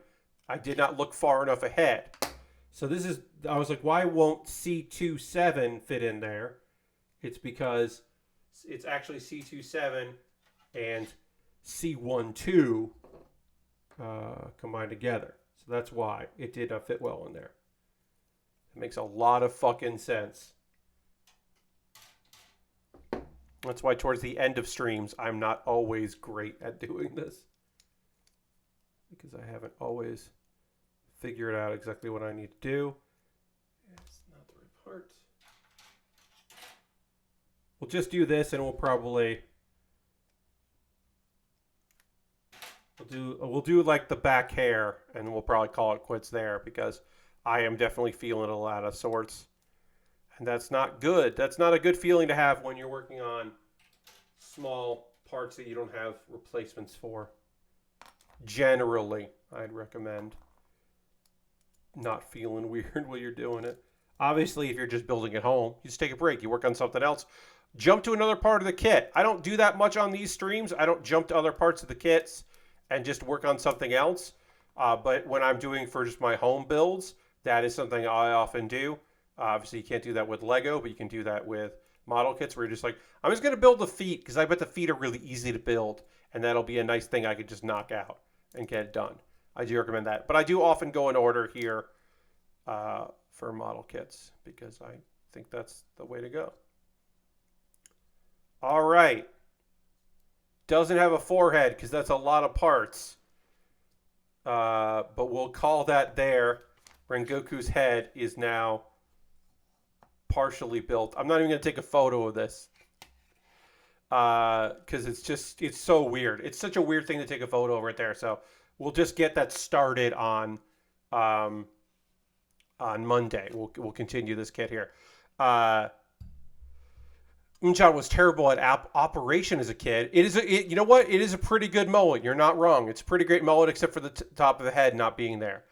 I did not look far enough ahead. So this is, I was like, why won't C27 fit in there? It's because it's actually C27 and C12 combined together. So that's why it did not fit well in there. It makes a lot of fucking sense. That's why towards the end of streams, I'm not always great at doing this. Because I haven't always figured out exactly what I need to do. It's not the right part. We'll just do this and we'll probably... We'll do like the back hair and we'll probably call it quits there because I am definitely feeling a lot of sorts. And that's not good. That's not a good feeling to have when you're working on small parts that you don't have replacements for. Generally, I'd recommend not feeling weird while you're doing it. Obviously, if you're just building at home, you just take a break. You work on something else. Jump to another part of the kit. I don't do that much on these streams. I don't jump to other parts of the kits and just work on something else. But when I'm doing for just my home builds, that is something I often do. Obviously, you can't do that with Lego, but you can do that with model kits where you're just like, I'm just going to build the feet because I bet the feet are really easy to build. And that'll be a nice thing I could just knock out and get it done. I do recommend that. But I do often go in order here for model kits because I think that's the way to go. All right. Doesn't have a forehead because that's a lot of parts. But we'll call that there. Rengoku's head is now partially built. I'm not even going to take a photo of this because it's so weird. It's such a weird thing to take a photo of right there. So we'll just get that started on Monday. We'll continue this kit here. Unchan was terrible at operation as a kid. You know what? It is a pretty good mullet. You're not wrong. It's a pretty great mullet except for the top of the head not being there.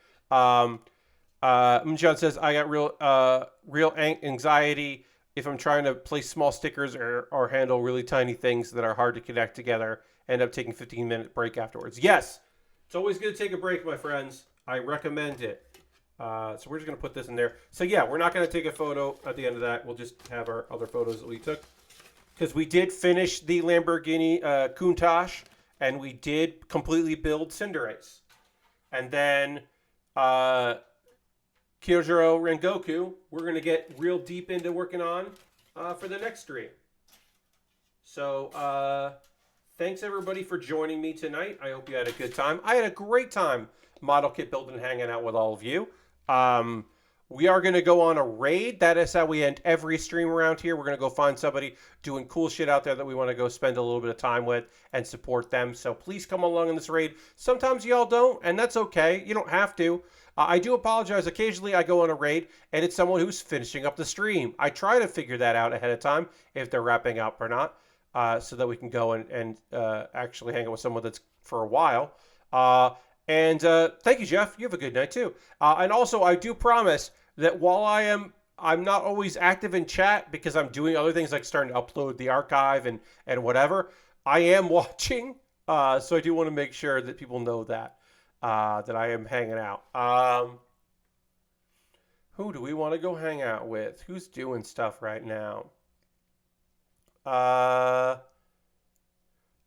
Unchan says, I got real anxiety if I'm trying to place small stickers or handle really tiny things that are hard to connect together. End up taking a 15-minute break afterwards. Yes, it's always good to take a break, my friends. I recommend it. So we're just going to put this in there. So yeah, we're not going to take a photo at the end of that. We'll just have our other photos that we took. Because we did finish the Lamborghini Countach, and we did completely build Cinderace. And then Kyojuro Rengoku, we're going to get real deep into working on for the next stream. So thanks everybody for joining me tonight. I hope you had a good time. I had a great time model kit building and hanging out with all of you. We are going to go on a raid. That is how we end every stream around here. We're going to go find somebody doing cool shit out there that we want to go spend a little bit of time with and support them. So please come along in this raid. Sometimes y'all don't, and that's okay. You don't have to. I do apologize. Occasionally I go on a raid and it's someone who's finishing up the stream. I try to figure that out ahead of time if they're wrapping up or not, so that we can go and actually hang out with someone that's for a while. And thank you, Jeff. You have a good night too. And also, I do promise that while I'm not always active in chat because I'm doing other things like starting to upload the archive and whatever. I am watching, so I do want to make sure that people know that that I am hanging out. Who do we want to go hang out with? Who's doing stuff right now?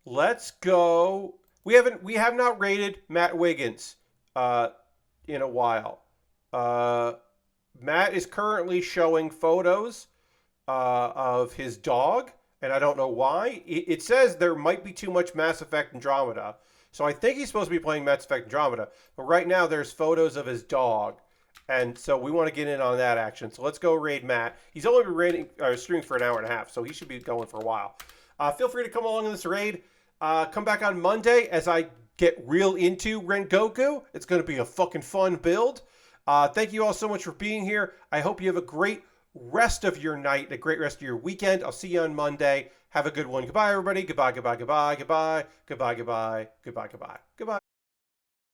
Let's go. We have not rated Matt Wiggins in a while. Matt is currently showing photos of his dog, and I don't know why. It says there might be too much Mass Effect Andromeda, so I think he's supposed to be playing Mass Effect Andromeda. But right now, there's photos of his dog, and so we want to get in on that action. So let's go raid Matt. He's only been streaming for an hour and a half, so he should be going for a while. Feel free to come along in this raid. Come back on Monday as I get real into Rengoku. It's going to be a fucking fun build. Thank you all so much for being here. I hope you have a great rest of your night, a great rest of your weekend. I'll see you on Monday. Have a good one. Goodbye, everybody. Goodbye, goodbye, goodbye, goodbye, goodbye, goodbye, goodbye, goodbye, goodbye.